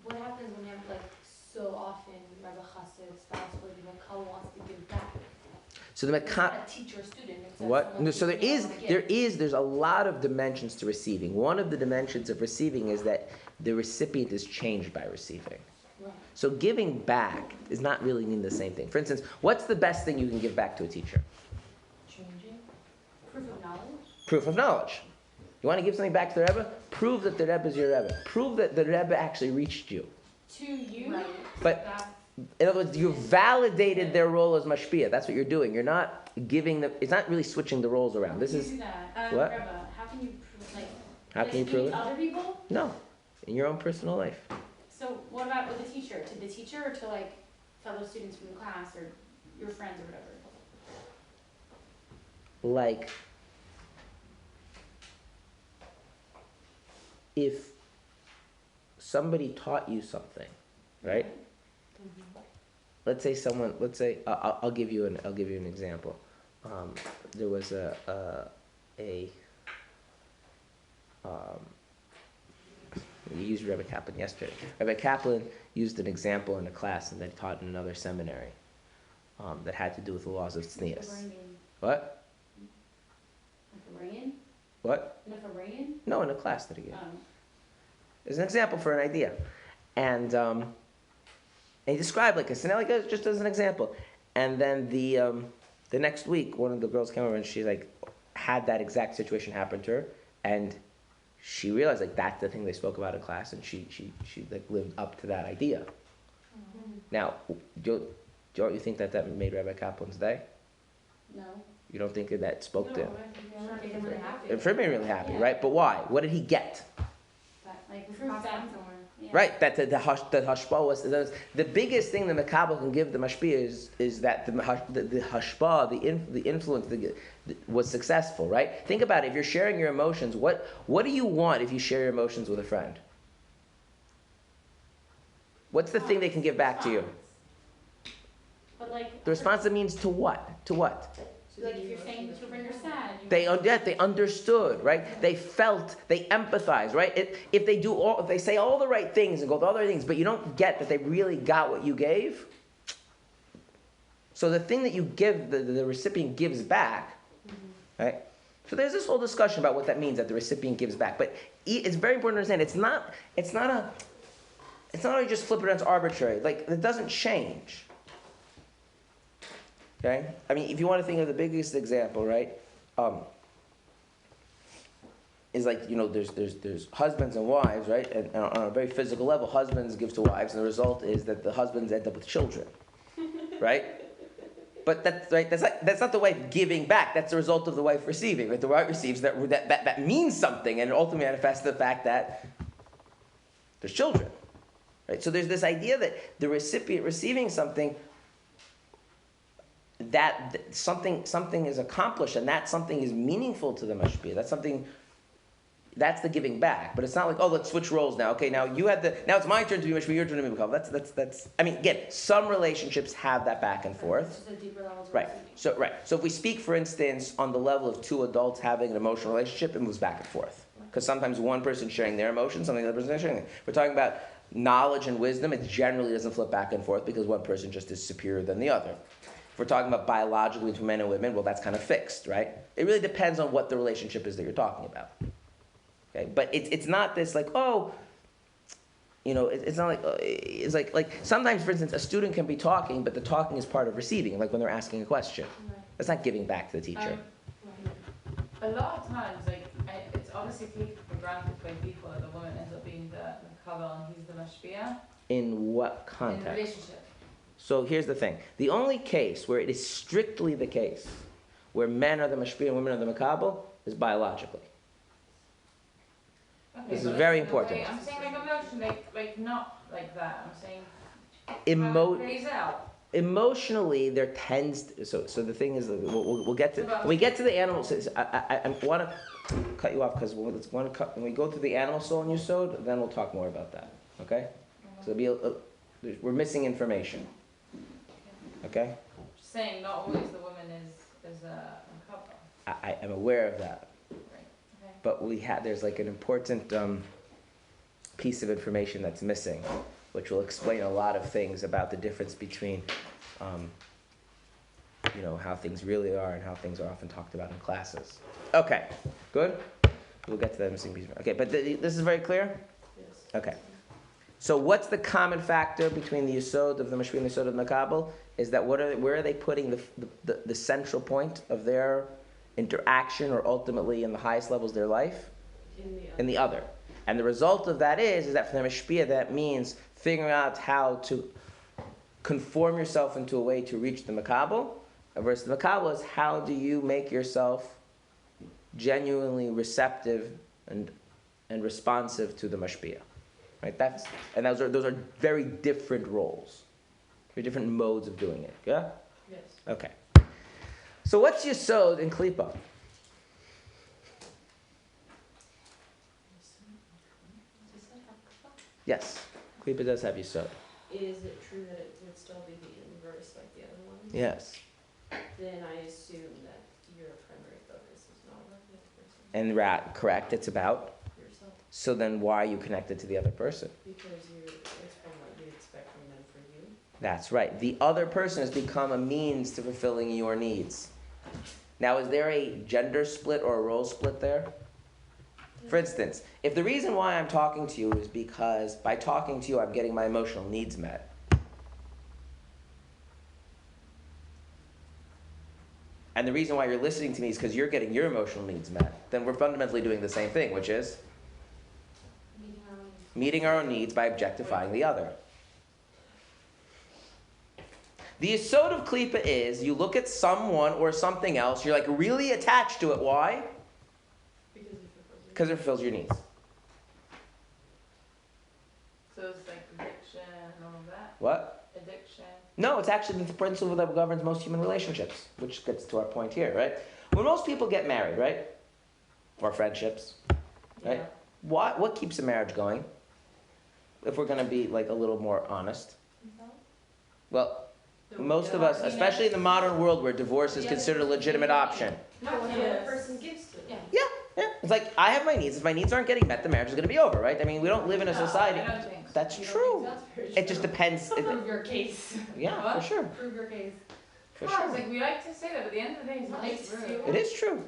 what happens when you have so often Rabbi Chassid, spouse, where the Makal wants to give back? So the not a teacher or student. What? No, so there's a lot of dimensions to receiving. One of the dimensions of receiving is that the recipient is changed by receiving. Right. So giving back does not really mean the same thing. For instance, what's the best thing you can give back to a teacher? Changing. Proof of knowledge. Proof of knowledge. You want to give something back to the Rebbe? Prove that the Rebbe is your Rebbe. Prove that the Rebbe actually reached you. To you. Right. But in other words, you validated their role as mashpia. That's what you're doing. You're not giving them. It's not really switching the roles around. This is what? Rebbe, how can you prove, like? How can you prove it? Other people? No, in your own personal life. So what about with the teacher? To the teacher or to like fellow students from the class or your friends or whatever? Like, if somebody taught you something, right? Mm-hmm. Let's say I'll give you an example. There was we used Rabbi Kaufmann yesterday. Rabbi Kaufmann used an example in a class and that he taught in another seminary that had to do with the laws of tznius. What? What? No, in a class that he gave. It's an example for an idea. And he described like a scenario, just as an example. And then the next week, one of the girls came over and she like had that exact situation happen to her, and she realized like that's the thing they spoke about in class, and she like lived up to that idea. Mm-hmm. Now, don't you think that made Rabbi Kaplan's day? No. You don't think that spoke to him? It made him really happy. It made him really happy, right? But why? What did he get? Like proof that somewhere. Yeah. Right, that the hashpah was the biggest thing the Makabel can give the mashpia is that the hashpah, the influence was successful, right? Think about it. If you're sharing your emotions, what do you want if you share your emotions with a friend? What's the thing they can give back to you? But like the response that means to what? To what? Like if you're saying to a friend you're sad. They understood, right? They felt, they empathized, right? If they say all the right things and go with all the right things, but you don't get that they really got what you gave. So the thing that you give, the recipient gives back, right? So there's this whole discussion about what that means, that the recipient gives back. But it's very important to understand. It's not only just flip it around, it's arbitrary. Like it doesn't change. Okay? I mean, if you want to think of the biggest example, right, is like, there's husbands and wives, right? And on a very physical level, husbands give to wives, and the result is that the husbands end up with children, right? But that's not the wife giving back. That's the result of the wife receiving. Right? The wife receives that means something, and it ultimately manifests the fact that there's children, right? So there's this idea that the recipient receiving something, that something is accomplished, and that something is meaningful to the mashpia. That's the giving back. But it's not like, oh, let's switch roles now. Okay, now now it's my turn to be mashpia, your turn to be mekabel. That's. I mean, again, some relationships have that back and forth. It's just a deeper level. Right. So if we speak, for instance, on the level of two adults having an emotional relationship, it moves back and forth. Because sometimes one person's sharing their emotions, sometimes the other person's sharing it. We're talking about knowledge and wisdom. It generally doesn't flip back and forth because one person just is superior than the other. If we're talking about biologically between men and women, well, that's kind of fixed, right? It really depends on what the relationship is that you're talking about. Okay, but it's not this like, oh, it's not like it's like sometimes, for instance, a student can be talking, but the talking is part of receiving, like when they're asking a question. Right. That's not giving back to the teacher. A lot of times, it's obviously taken for granted by people that the woman ends up being the mekabel and he's the mashpia. In what In a context? relationship. So here's the thing. The only case where it is strictly the case where men are the mashpia and women are the mekabel is biologically. Okay, This is but very the important. way- I'm saying emotion, like not like that. I'm saying how Emo- it plays out. Emotionally, there tends to, so the thing is, we'll get to when we get to the animals. I want to cut you off because when we go through the animal soul and yesod, then we'll talk more about that. Okay? So we're missing information. Okay? Just saying, not always the woman is a couple. I am aware of that, Right. Okay. but there's like an important piece of information that's missing, which will explain a lot of things about the difference between, how things really are and how things are often talked about in classes. Okay, good? We'll get to that missing piece. Okay, but this is very clear? Yes. Okay. So what's the common factor between the Yesod of the Mashpia and the Yesod of the Makabel? Is that where are they putting the central point of their interaction, or ultimately in the highest levels of their life? In the other. And the result of that is that for the Mashpia, that means figuring out how to conform yourself into a way to reach the Makabel, versus the Makabel is how do you make yourself genuinely receptive and responsive to the Mashpia. Right? Those are very different roles. Very different modes of doing it. Yeah? Yes. Okay. So what's Yesod in Klipa? Yes. Klipa does have Yesod. Is it true that it would still be the inverse like the other one? Yes. Then I assume that your primary focus is not about the other person. And correct, it's about? Yourself. So then why are you connected to the other person? Because it's from what you expect from them for you. That's right. The other person has become a means to fulfilling your needs. Now, is there a gender split or a role split there? For instance, if the reason why I'm talking to you is because by talking to you I'm getting my emotional needs met, and the reason why you're listening to me is because you're getting your emotional needs met, then we're fundamentally doing the same thing, which is meeting our own needs by objectifying the other. The Yesod of Klipa is you look at someone or something else, you're like really attached to it. Why? Because it fulfills your needs. So it's like addiction and all of that? What? Addiction. No, it's actually the principle that governs most human relationships, which gets to our point here, right? When most people get married, right? Or friendships, right? Yeah. What keeps a marriage going? If we're going to be like a little more honest. Well, most of us, especially in the modern world where divorce is considered a legitimate option. No, what the other person gives to them. Yeah. It's like, I have my needs. If my needs aren't getting met, the marriage is going to be over, right? I mean, we don't live in a society. I don't think so. That's You don't true. think that's very It just true? depends. Prove your case. Yeah, What? for sure. Prove your case. For Of course, sure. like we like to say that, but at the end of the day, it's not Like true. to. It is true.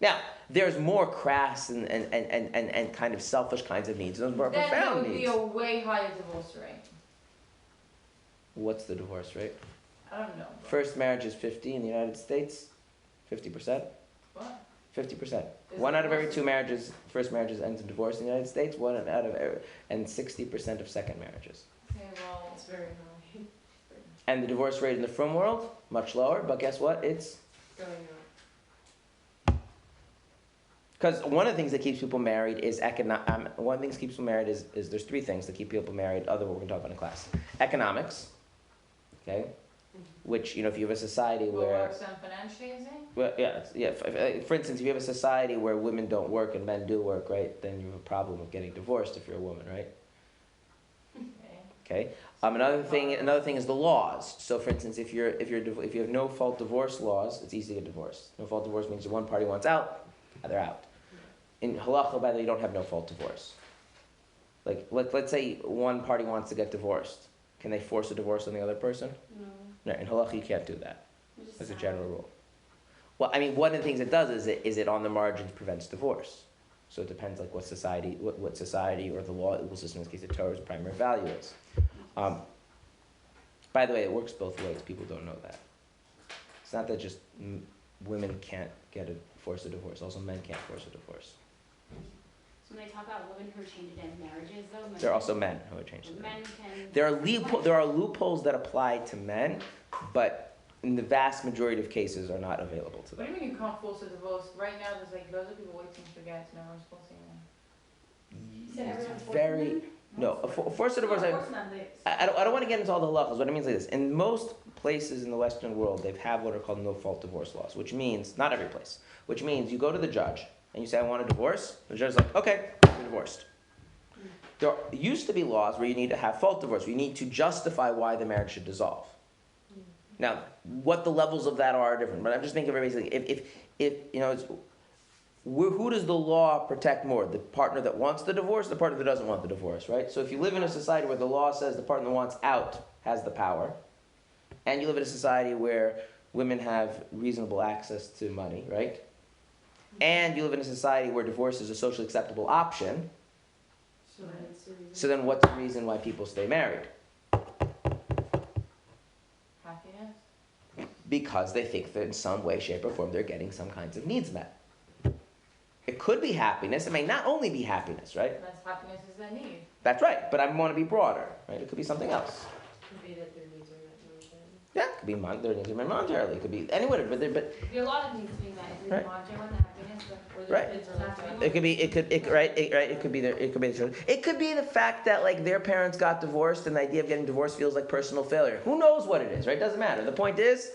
Now, there's more crass and kind of selfish kinds of needs. Those more Then there profound would be needs. a way higher divorce rate. What's the divorce rate? I don't know. First marriage is 50 in the United States. 50%. What? 50%. Is One it out of every most- two marriages, first marriages ends in divorce in the United States. And 60% of second marriages. Okay, well, It's very high. And the divorce rate in the frum world, much lower. But guess what? It's Going up. because one of the things that keeps people married is one of the things that keeps people married is there's three things that keep people married, other than what we're going to talk about in class. Economics, okay? Which, if you have a society what where... works on financially, is it? Well, yeah. For instance, if you have a society where women don't work and men do work, right, then you have a problem with getting divorced if you're a woman, right? Okay. Okay. Another thing is the laws. So, for instance, if you have no fault divorce laws, it's easy to get divorced. No fault divorce means if one party wants out, they're out. In halacha, by the way, you don't have no fault divorce. Like, let's say one party wants to get divorced. Can they force a divorce on the other person? No. No, in halacha you can't do that. Just As a sound. general rule. Well, I mean, one of the things it does is it on the margins prevents divorce. So it depends like what society or the law system, in this case the Torah's primary value is. By the way, it works both ways. People don't know that. It's not that just women can't force a divorce. Also, men can't force a divorce. So when they talk about women who are changing in marriages, though, There are also men who are changing. men can. There are loopholes that apply to men, but in the vast majority of cases are not available to What do them. you mean you can't force a divorce? Right now, there's like loads of people waiting to get to know who's forcing them. Said everyone It's forcing very them? no. Force a divorce. I don't want to get into all the halachas. What it means is like this: in most places in the Western world, they have what are called no-fault divorce laws, which means not every place. Which means you go to the judge and you say, "I want a divorce." The judge is like, "Okay, you're divorced." There used to be laws where you need to have fault divorce. Where you need to justify why the marriage should dissolve. Now, what the levels of that are different, but I'm just thinking very basically. If who does the law protect more? The partner that wants the divorce, the partner that doesn't want the divorce, right? So if you live in a society where the law says the partner that wants out has the power, and you live in a society where women have reasonable access to money, right? And you live in a society where divorce is a socially acceptable option, So then it's What's the reason? So then what's the reason why people stay married? Happiness. Because they think that in some way, shape, or form they're getting some kinds of needs met. It could be happiness. It may not only be happiness, right? Unless happiness is their need. That's right. But I want to be broader, right? It could be something else. Could be that their needs are met monetarily. Yeah, it could be their needs are met monetarily. It could be any whatever. But There'd be a lot of needs being met. If Right. the monetary one, the happiness, Or the their Right. kids are like that. it could be it could be the children. It could be the fact that like their parents got divorced and the idea of getting divorced feels like personal failure. Who knows what it is, right? Doesn't matter. The point is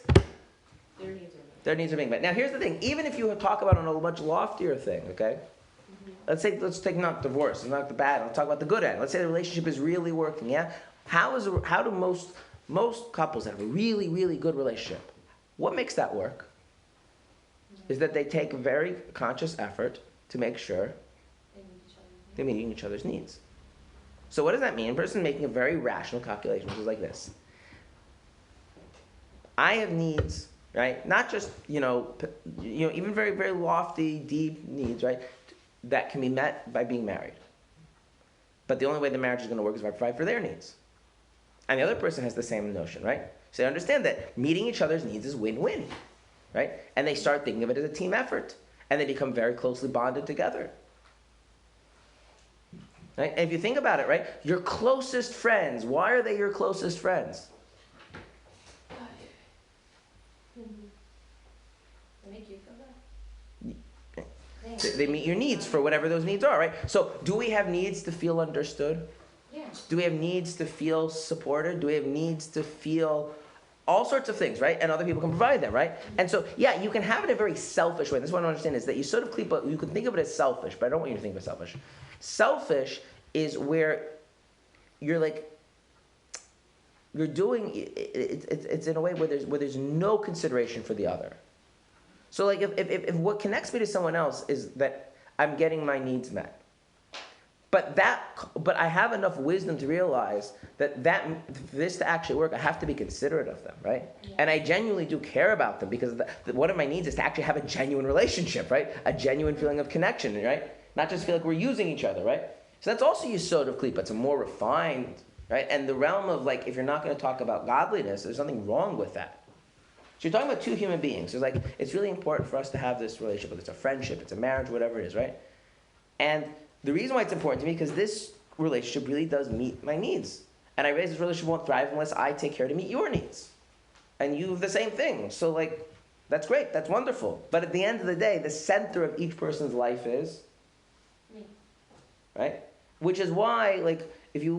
Their needs are met. their needs are being met. Now here's the thing. Even if you talk about it on a much loftier thing, okay? Let's take not divorce, it's not the bad. Let's talk about the good end. Let's say the relationship is really working. Yeah, how do most couples that have a really really good relationship? What makes that work? Is that they take a very conscious effort to make sure they need each other. they're meeting each other's needs. So what does that mean? A person making a very rational calculation, which is like this: I have needs, right? Not just even very very lofty, deep needs, right? That can be met by being married. But the only way the marriage is going to work is if I provide for their needs. And the other person has the same notion, right? So they understand that meeting each other's needs is win-win, right? And they start thinking of it as a team effort. And they become very closely bonded together. Right? And if you think about it, right? Your closest friends, why are they your closest friends? They make you feel better. They meet your needs for whatever those needs are, right? So do we have needs to feel understood? Yeah. Do we have needs to feel supported? Do we have needs to feel all sorts of things, right? And other people can provide them, right? And so, yeah, you can have it in a very selfish way. This is what I don't understand is that you sort of you can think of it as selfish, but I don't want you to think of it as selfish. Selfish is where you're like, you're doing it's in a way where there's no consideration for the other. So like if what connects me to someone else is that I'm getting my needs met, but I have enough wisdom to realize that for this to actually work, I have to be considerate of them, right? Yeah. And I genuinely do care about them because one of my needs is to actually have a genuine relationship, right? A genuine feeling of connection, right? Not just feel like we're using each other, right? So that's also Yesod of Klipa. It's a more refined, right? And the realm of like, if you're not going to talk about godliness, there's nothing wrong with that. So you're talking about two human beings. It's like, it's really important for us to have this relationship, whether it's a friendship, it's a marriage, whatever it is, right? And the reason why it's important to me, because this relationship really does meet my needs. And I realize this relationship won't thrive unless I take care to meet your needs. And you have the same thing. So like, that's great, that's wonderful. But at the end of the day, the center of each person's life is Me. Right? Which is why, like, if you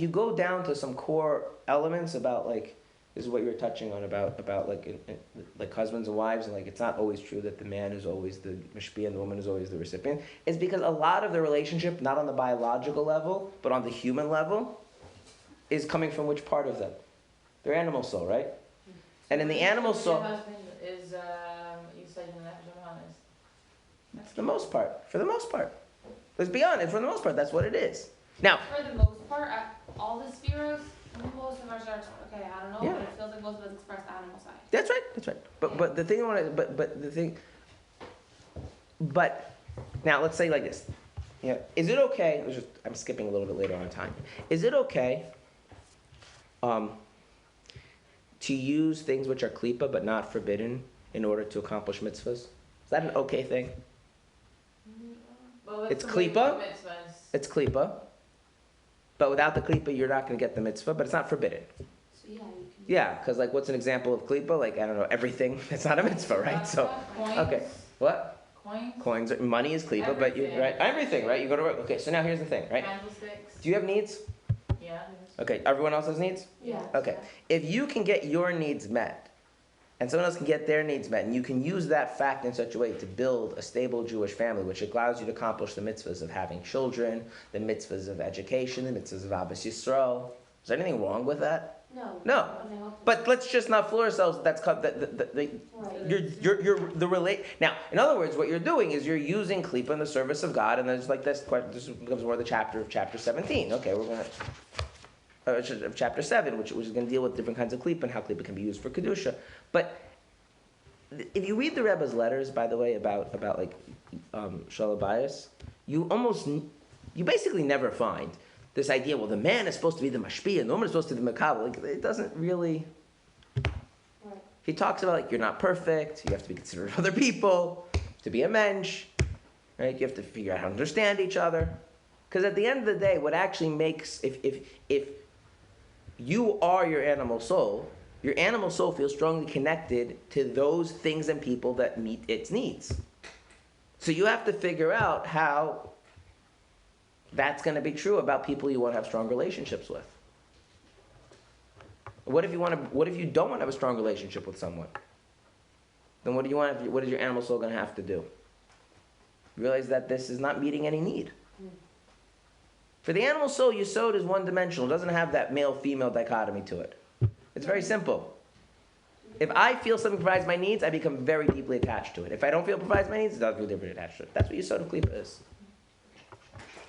go down to some core elements about like, this is what you were touching on about like husbands and wives, and like it's not always true that the man is always the mashpia and the woman is always the recipient. It's because a lot of the relationship, not on the biological level, but on the human level, is coming from which part of them? Their animal soul, right? And in the animal soul, Your husband is, you said in the Nefesh is. for the most part. Let's be honest, for the most part, that's what it is. Now, For the most part, all the spheres, most of us are, okay, I don't know, Yeah. but it feels like most of us express the animal side. that's right. But the thing I want to, but now let's say like this. Yeah, is it okay? I'm skipping a little bit later on time. Is it okay to use things which are klipa but not forbidden in order to accomplish mitzvahs? Is that an okay thing? Well, It's the way klipa. the mitzvahs. It's klipa, but without the klipa, you're not going to get the mitzvah. But it's not forbidden. So yeah, you can. Yeah, because like, what's an example of klipa? Like, I don't know, everything. It's not a mitzvah, right? So, Coins. okay, what? Coins. Money is klipa, but you Everything. right, everything, right? You go to work. Okay, so now here's the thing, right? Candlesticks. Do you have needs? Yeah. Okay, everyone else has needs. Yeah. Okay, if you can get your needs met, and someone else can get their needs met, and you can use that fact in such a way to build a stable Jewish family, which allows you to accomplish the mitzvahs of having children, the mitzvahs of education, the mitzvahs of Abbas Yisrael. Is there anything wrong with that? No. No. But let's just not fool ourselves. That's Right. you're the relate. Now, in other words, what you're doing is you're using klipa in the service of God, and there's like this becomes more the chapter of chapter 17. Okay, we're gonna. Of chapter 7, which is going to deal with different kinds of klipa and how klipa can be used for kedusha. But if you read the Rebbe's letters, by the way, about like Shalom Bayis, you basically never find this idea, well, the man is supposed to be the mashpia, and the woman is supposed to be the makabel. Like, it doesn't really... Right. He talks about, like, you're not perfect, you have to be considerate of other people, to be a mensch, right? You have to figure out how to understand each other. Because at the end of the day, what actually makes... If you are your animal soul feels strongly connected to those things and people that meet its needs. So you have to figure out how that's going to be true about people you want to have strong relationships with. What if you don't want to have a strong relationship with someone? Then what is your animal soul going to have to do? Realize that this is not meeting any need. For the animal soul, Yesod is one-dimensional. It doesn't have that male-female dichotomy to it. It's very simple. If I feel something provides my needs, I become very deeply attached to it. If I don't feel it provides my needs, it doesn't feel deeply attached to it. That's what Yesod of Klipa is.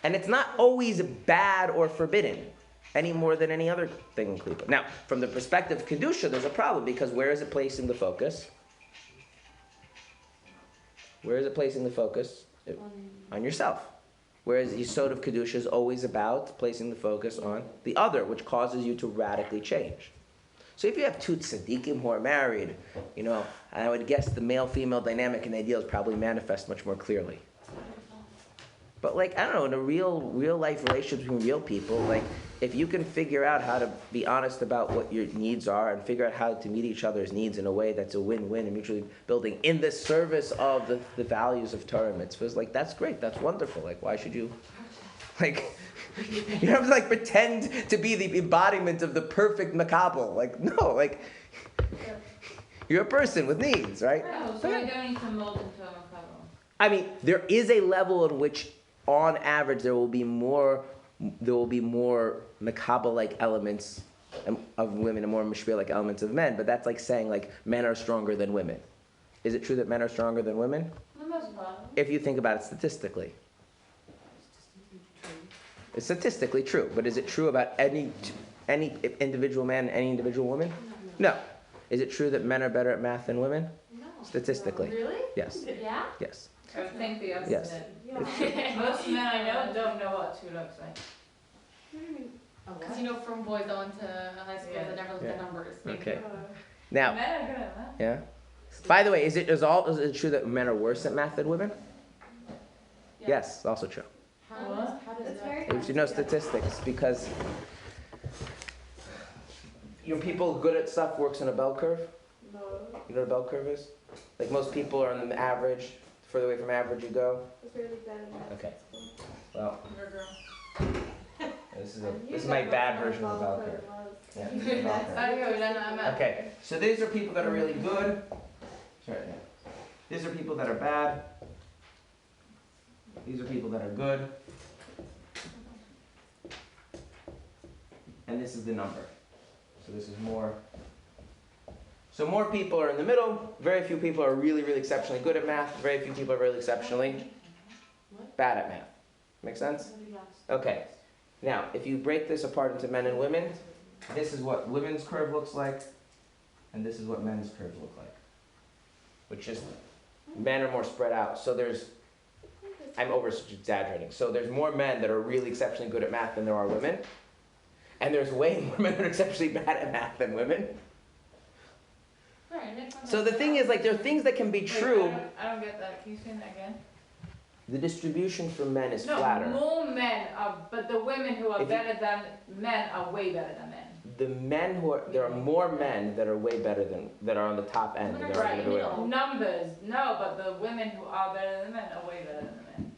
And it's not always bad or forbidden, any more than any other thing in Klipa. Now, from the perspective of Kedusha, there's a problem, because where is it placing the focus? Where is it placing the focus? On yourself. Whereas Yesod of Kedusha is always about placing the focus on the other, which causes you to radically change. So if you have two tzaddikim who are married, I would guess the male-female dynamic and ideals probably manifest much more clearly. But I don't know, in a real life relationship between real people, if you can figure out how to be honest about what your needs are and figure out how to meet each other's needs in a way that's a win-win and mutually building in the service of the values of Torah mitzvahs, that's great, that's wonderful. Why should you, you don't have to pretend to be the embodiment of the perfect makabel. No, you're a person with needs, right? Oh, so we don't need to mold into a makabel. I mean, there is a level in which, on average, there will be more makabel-like elements of women and more mashpia-like elements of men. But that's like saying men are stronger than women. Is it true that men are stronger than women? For the most part. If you think about it statistically. It's statistically true, but is it true about any individual man, any individual woman? No. Is it true that men are better at math than women? No. Statistically. Really? Yes. Yeah? Yes. I would think the opposite. Yes. Most men I know don't know what 2 looks like. Because from boys that went to high school that never looked at numbers. Okay. Now, Men are good at that. yeah. By the way, is it true that men are worse at math than women? Yeah. Yes, it's also true. How does That's that? very If you know statistics, because people good at stuff works in a bell curve. No. You know what a bell curve is? Most people are on the average. The further away from average you go. It's really bad in math. Okay. Well, You're a girl. this is my bad version of the bell curve. Yeah, this is the bell curve. Okay, we don't know. I'm at. Okay, so these are people that are really good. Sorry. These are people that are bad. These are people that are good. And this is the number. So this is more. So more people are in the middle. Very few people are really, really exceptionally good at math. Very few people are really exceptionally bad at math. Make sense? Okay. Now, if you break this apart into men and women, this is what women's curve looks like, and this is what men's curves look like. Which is, men are more spread out. So I'm over-exaggerating. So there's more men that are really exceptionally good at math than there are women. And there's way more men that are exceptionally bad at math than women. So the thing is, there are things that can be true. I don't get that. Can you say that again? The distribution for men is No, flatter. more men are, but the women who are If you- better than men are way better than men. There are more men that are way better that are on the top end. Than there are the other way around. Numbers, no, but the women who are better than men are way better than the men.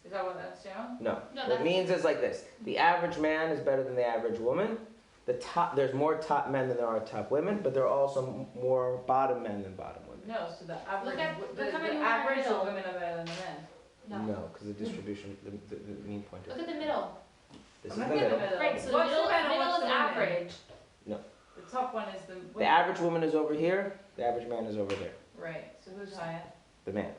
Is that what that's showing? No. No, What it means is like this. The average man is better than the average woman. There's more top men than there are top women, but there are also more bottom men than bottom women. No, so the average, look how many the women are average middle. of women are better than the men. No, because the distribution, the mean point Look is. at the middle. This I'm is the looking at middle. Right, so the What's middle, the men and middle what's is the women? average. The top one is the women. The average woman is over here. The average man is over there. Right, so who's higher? The man.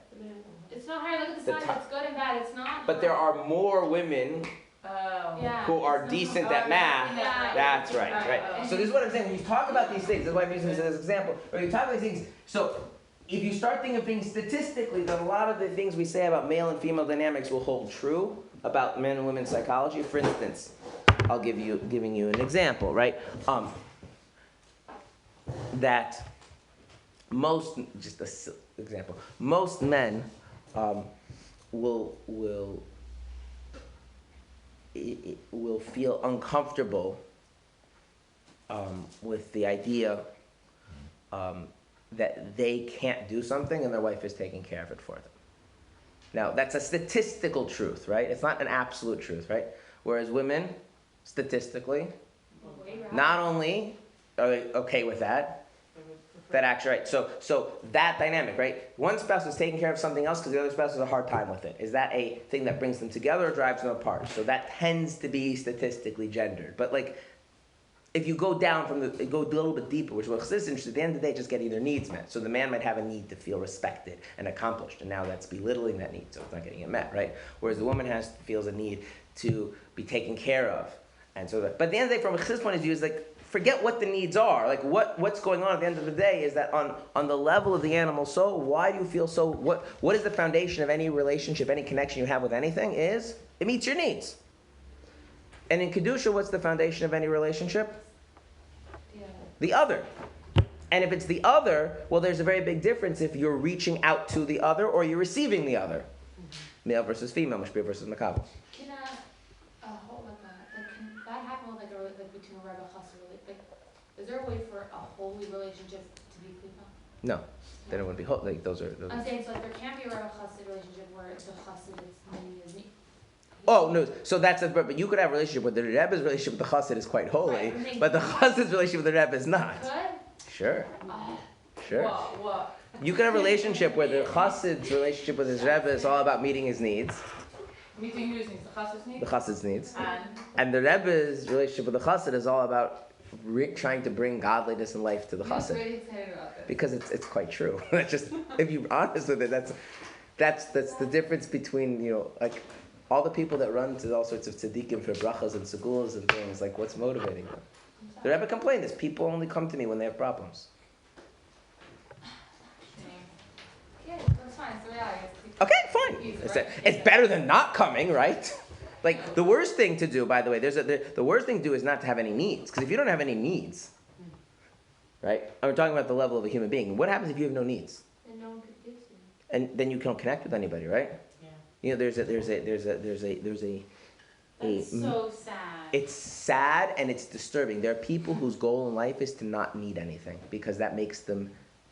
It's not higher, look at the The signs, top- it's good and bad, it's not. But there are more women Oh. Yeah. who are it's not- decent Oh, at math. Yeah. That's right, Right. right. So this is what I'm saying. When you talk about these things, that's why I'm using this as an example. When you talk about these things, so if you start thinking of things statistically, then a lot of the things we say about male and female dynamics will hold true about men and women's psychology. For instance, I'll giving you an example, right? That most men will feel uncomfortable with the idea that they can't do something and their wife is taking care of it for them. Now, that's a statistical truth, right? It's not an absolute truth, right? Whereas women, statistically, not only are they okay with that actually, right? So that dynamic, right? One spouse is taking care of something else because the other spouse has a hard time with it. Is that a thing that brings them together or drives them apart? So that tends to be statistically gendered. But like, if you go down go a little bit deeper, which is interesting, at the end of the day, just getting their needs met. So the man might have a need to feel respected and accomplished, and now that's belittling that need, so it's not getting it met, right? Whereas the woman feels a need to be taken care of, and so that. But at the end of the day, from a chassid's point of view, is like, forget what the needs are. Like what's going on at the end of the day is that on the level of the animal soul, why do you feel so? What is the foundation of any relationship, any connection you have with anything? Is it meets your needs. And in kedusha, what's the foundation of any relationship? The other. And if it's the other, well, there's a very big difference if you're reaching out to the other or you're receiving the other. Male versus female, mashpia versus makabel. Can that happen with between a Rebbe Chassid? Is there a way for a holy relationship to be klipa? No, then it wouldn't be holy. Those are. I'm saying so. There can't be a Rebbe Chassid relationship where the Chassid is me. Oh no! So but you could have a relationship where the Rebbe's relationship with the Chassid is quite holy, right, but the Chassid's relationship with the Rebbe is not. Could? Sure. Sure. What? You could have a relationship where the Chassid's relationship with his Rebbe is all about meeting his needs. Meeting whose needs? The Chassid's needs? The Chassid's needs. And the Rebbe's relationship with the Chassid is all about trying to bring godliness and life to the Chassid. I'm really excited about this. Because it's quite true. That's just, if you're honest with it, that's the difference between, like, all the people that run to all sorts of tzaddikim for brachas and segulas and things, like, what's motivating them? The Rebbe complained this. People only come to me when they have problems. Yeah, that's fine. So yeah, Okay, fine. It's better than not coming, right? Like, the worst thing to do, by the way, the worst thing to do is not to have any needs. Because if you don't have any needs, right? I'm talking about the level of a human being. What happens if you have no needs? And no one could give to you. And then you can't connect with anybody, right? Yeah. There's a That's so sad. It's sad and it's disturbing. There are people whose goal in life is to not need anything because that makes them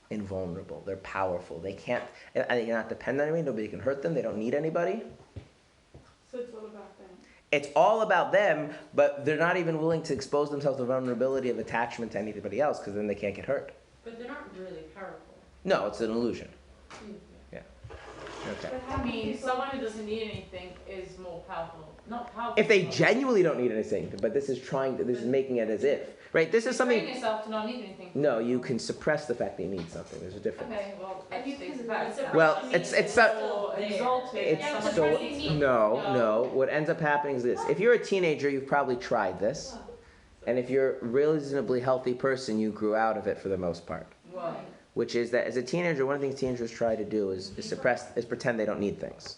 invulnerable. They're powerful. They cannot depend on anybody. Nobody can hurt them. They don't need anybody. So it's all about them. It's all about them, but they're not even willing to expose themselves to vulnerability of attachment to anybody else because then they can't get hurt. But they're not really powerful. No, it's an illusion. Yeah. Okay. I mean, someone who doesn't need anything is more powerful. Not powerful. If they genuinely don't need anything, but this is making it as if. Right? This is something. Train yourself to not need anything. No, you can suppress the fact that you need something. There's a difference. Okay, well, And you can it's so exalted. No. What ends up happening is this. If you're a teenager, you've probably tried this. And if you're a reasonably healthy person, you grew out of it for the most part. Why? Which is that as a teenager, one of the things teenagers try to do is pretend they don't need things.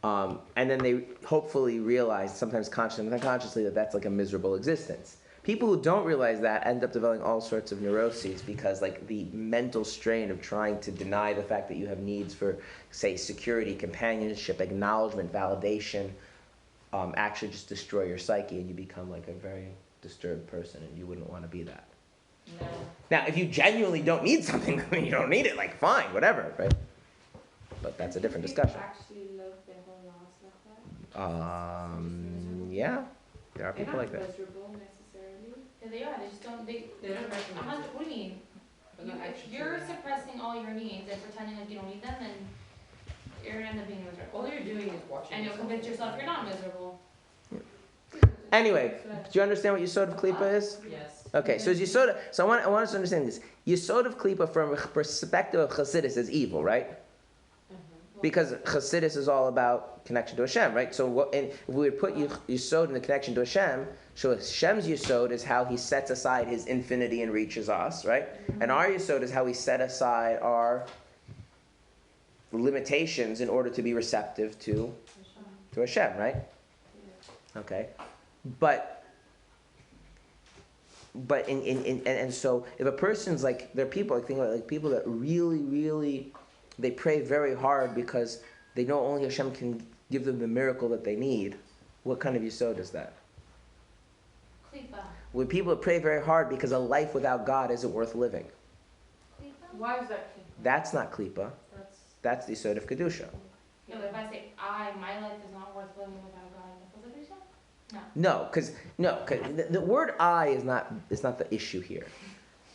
And then they hopefully realize, sometimes consciously and unconsciously, that that's like a miserable existence. People who don't realize that end up developing all sorts of neuroses because, like, the mental strain of trying to deny the fact that you have needs for, say, security, companionship, acknowledgement, validation, actually just destroy your psyche and you become like a very disturbed person and you wouldn't want to be that. No. Now, if you genuinely don't need something, I mean, you don't need it, like, fine, whatever, right? But that's a different discussion. Actually love their whole lives like that. Yeah, there are people like that. Miserable necessarily. Yeah, they are. They just don't. They don't recognize it. What do you mean? But not If actually you're doing that. suppressing all your needs and pretending like you don't need them, then you're gonna end up being miserable. All you're doing is watching. And you'll convince yourself you're not miserable. Anyway, do you understand what Yesod of Klipa is? Yes. Okay, so Yesod. So I want us to understand this. Yesod of Klipa from a perspective of Chassidus is evil, right? Because Chassidus is all about connection to Hashem, right? So and if we would put Yesod in the connection to Hashem, so Hashem's Yesod is how he sets aside his infinity and reaches us, right? And our Yesod is how we set aside our limitations in order to be receptive to Hashem, right? Okay. But so if a person's like, there are people, I think about like people that really, they pray very hard because they know only Hashem can give them the miracle that they need. What kind of yesod is that? Klipa. When people pray very hard because a life without God isn't worth living. Klipa? Why is that klipa? That's not klipa. That's the yesod of kedusha. No, but if I say, my life is not worth living without God, was it Kedusha? No, because the word "I" is not the issue here,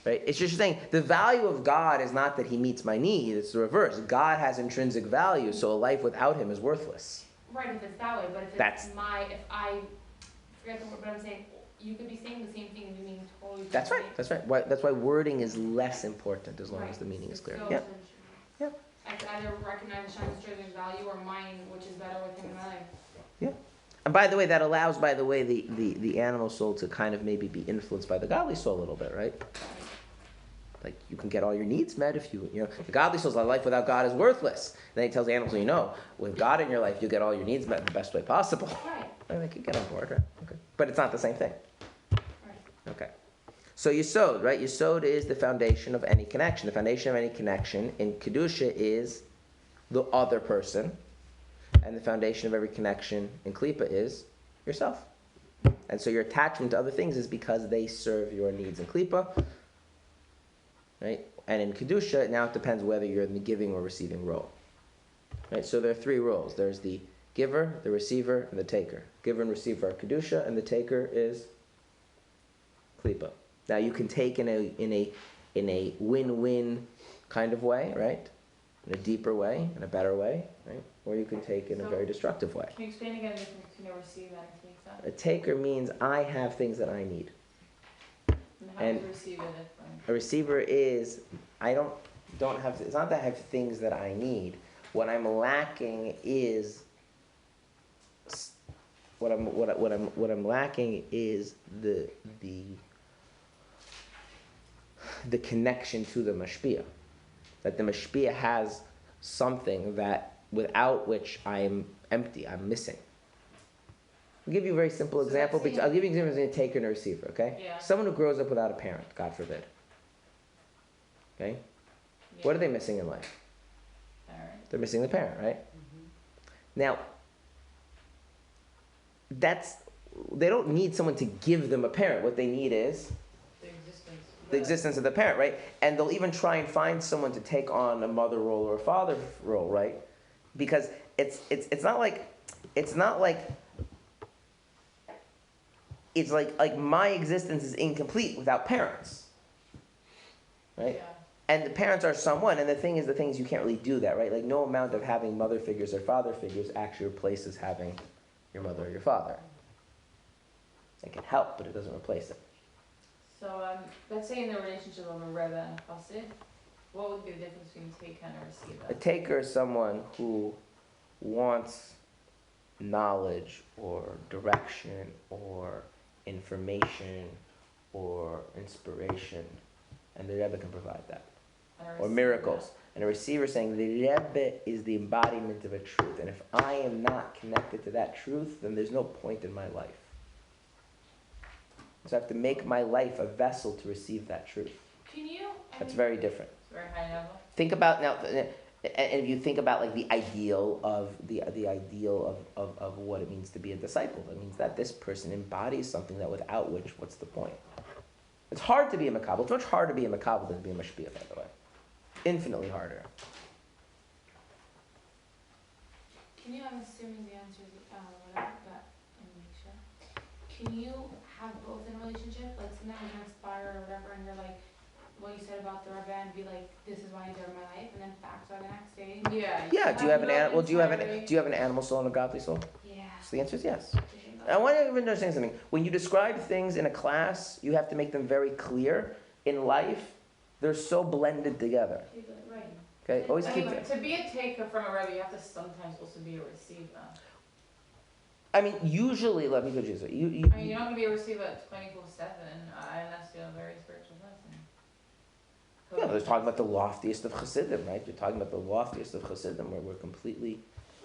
right? It's just saying the value of God is not that He meets my need. It's the reverse. God has intrinsic value, so a life without Him is worthless. Right, if it's that way, but if it's if I forget the word, but I'm saying you could be saying the same thing and you mean totally. That's right. That's right. That's why wording is less important as long as the meaning is clear. So, Yeah. Yeah. I could either recognize Hashem's intrinsic value or mine, which is better with Him in my life. Yeah. And by the way, that allows, the animal soul to kind of maybe be influenced by the godly soul a little bit, right? Like, you can get all your needs met if you know, the godly soul's life without God is worthless. And then he tells the animals, with God in your life, you get all your needs met in the best way possible. Right. And they can get on board, right? Okay. But it's not the same thing. Right. Okay. So Yesod, right? Yesod is the foundation of any connection. The foundation of any connection in Kedusha is the other person. And the foundation of every connection in Klipa is yourself. And so your attachment to other things is because they serve your needs in Klipa. Right? And in Kedusha, now it depends whether you're in the giving or receiving role. Right? So there are three roles. There's the giver, the receiver, and the taker. Giver and receiver are Kedusha, and the taker is Klipa. Now you can take in a win-win kind of way, right? In a deeper way, in a better way, right? Or you can take in a very destructive way. Can you explain again the difference between a receiver and a taker? A taker means I have things that I need. And how is a receiver different? A receiver is I don't have. It's not that I have things that I need. What I'm lacking is what I'm lacking is the connection to the mashpia. That the mashpia has something that without which I'm empty, I'm missing. I'll give you a very simple example. I'll give you an example of a taker and a receiver, okay? Yeah. Someone who grows up without a parent, God forbid. Okay? Yeah. What are they missing in life? Parent. They're missing the parent, right? Now, they don't need someone to give them a parent. What they need is the existence of the parent, right? And they'll even try and find someone to take on a mother role or a father role, right? Because it's like my existence is incomplete without parents, right? Yeah. And the parents are someone, and the thing is, the thing is, you can't really do that, right? Like, no amount of having mother figures or father figures actually replaces having your mother or your father. It can help, but it doesn't replace it. So, let's say in the relationship of a Rebbe and a Chassid, what would be the difference between a taker and a receiver? A taker is someone who wants knowledge or direction or information or inspiration, and the Rebbe can provide that. Or miracles. And a receiver saying the Rebbe is the embodiment of a truth, and if I am not connected to that truth, then there's no point in my life. So I have to make my life a vessel to receive that truth. That's very different. It's very high level. Think about now, and if you think about like the ideal of what it means to be a disciple, that means that this person embodies something that without which, what's the point? It's hard to be a makabel. It's much harder to be a makabel than to be a mashpia, by the way. Infinitely harder. I'm assuming the answer is whatever, but let me make sure. Can you have both in a relationship? Like sometimes you're inspired or whatever, and you're like, what you said about the Rebbe, and be like, this is why I deserve my life, and then facts are the next day. Yeah. Yeah. Do you have an animal soul and a godly soul? Yeah. So the answer is yes. I want to understand something. When you describe things in a class, you have to make them very clear. In life, they're so blended together. Right. Okay, always keep Anyway, that. to be a taker from a Rebbe, you have to sometimes also be a receiver. I mean, usually, let me put it this way. I mean, you're not going to be a receiver 24/7 unless you're a very spiritual person. Yeah, they're talking about the loftiest of Chassidim, right? You're talking about the loftiest of Chassidim, where we're completely,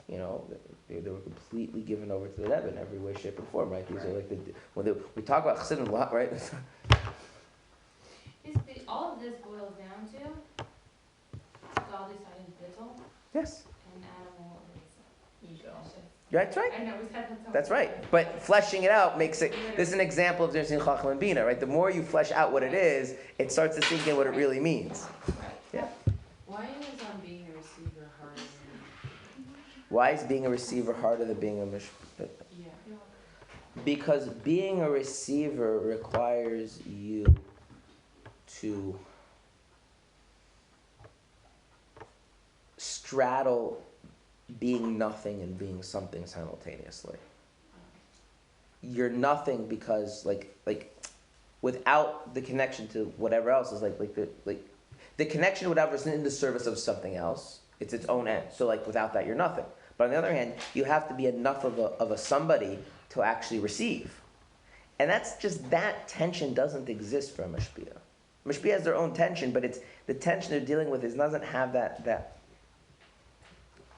they were completely given over to the Rebbe in every way, shape, and form, right? These are like we talk about Chassidim a lot, right? All of this boils down to godly side is little Yes, and animal is Ego. that's right. I know we said that. That's right. But fleshing it out makes it. This is an example of difference between Chacham and Bina, right? The more you flesh out what it is, it starts to sink in what it really means. Yeah. Why is being a receiver harder Why is being a receiver harder than being a mishpat? Yeah. Because being a receiver requires you to straddle being nothing and being something simultaneously. You're nothing because like without the connection to whatever else is the connection to whatever is in the service of something else. It's its own end. So without that you're nothing. But on the other hand, you have to be enough of a somebody to actually receive. And that's just that tension doesn't exist for a mashpia. Mashpia has their own tension, but it's the tension they're dealing with doesn't have that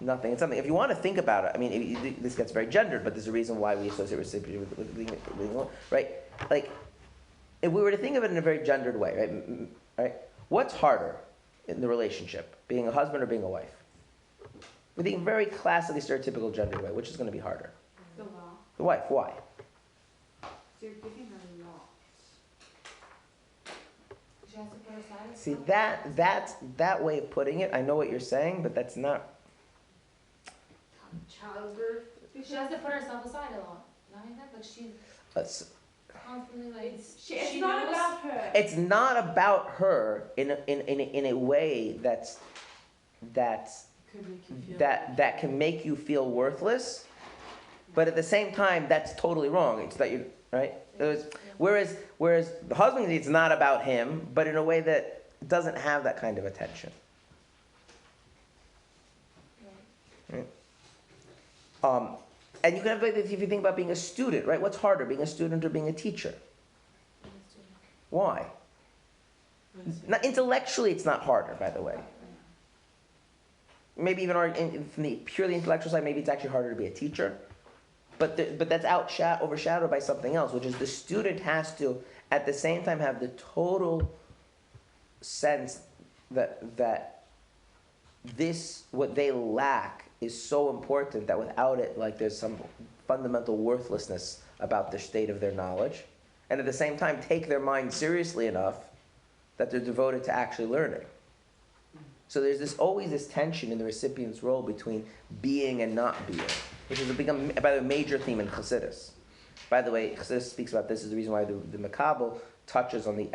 nothing. It's something. If you want to think about it, I mean, this gets very gendered, but there's a reason why we associate recipient with being right? Like, if we were to think of it in a very gendered way, right? What's harder in the relationship, being a husband or being a wife? We think very classically stereotypical gendered way. Which is going to be harder? The law. The wife. Why? So you're giving her a lot. She has to put aside. See, that way of putting it, I know what you're saying, but that's not. Childbirth. She has to put herself aside a lot. Not like that, but she's constantly It's not about her. It's not about her in a way that can make you feel worthless, but at the same time that's totally wrong. It's that you right. Whereas the husband, it's not about him, but in a way that doesn't have that kind of attention. Right? And you can have if you think about being a student, right? What's harder, being a student or being a teacher? Why? Not, intellectually, it's not harder, by the way. Maybe even from the purely intellectual side, maybe it's actually harder to be a teacher. But that's overshadowed by something else, which is the student has to, at the same time, have the total sense that this, what they lack, is so important that without it, there's some fundamental worthlessness about the state of their knowledge. And at the same time, take their mind seriously enough that they're devoted to actually learning. So there's always this tension in the recipient's role between being and not being, which has become, by the way, a major theme in Chassidus. By the way, Chassidus speaks about this as the reason why the Makabel touches on the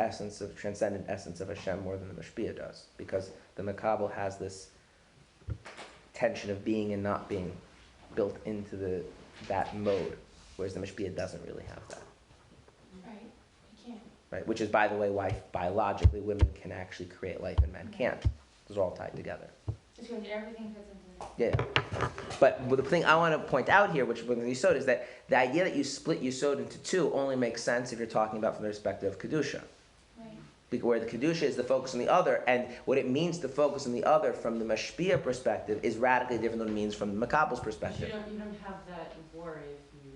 transcendent essence of Hashem more than the Mashpia does, because the Makabel has this tension of being and not being built into that mode, whereas the Mashpia doesn't really have that. Right. You can't. Right, which is, by the way, why biologically women can actually create life and men can't. Those are all tied together. It's because everything fits into this. Yeah. But the thing I want to point out here, which with Yisod, is that the idea that you split Yisod into two only makes sense if you're talking about from the perspective of Kedusha. Right. Where the Kedusha is the focus on the other, and what it means to focus on the other from the Mashpia perspective is radically different than it means from the Makabel's perspective. You don't have that worry if you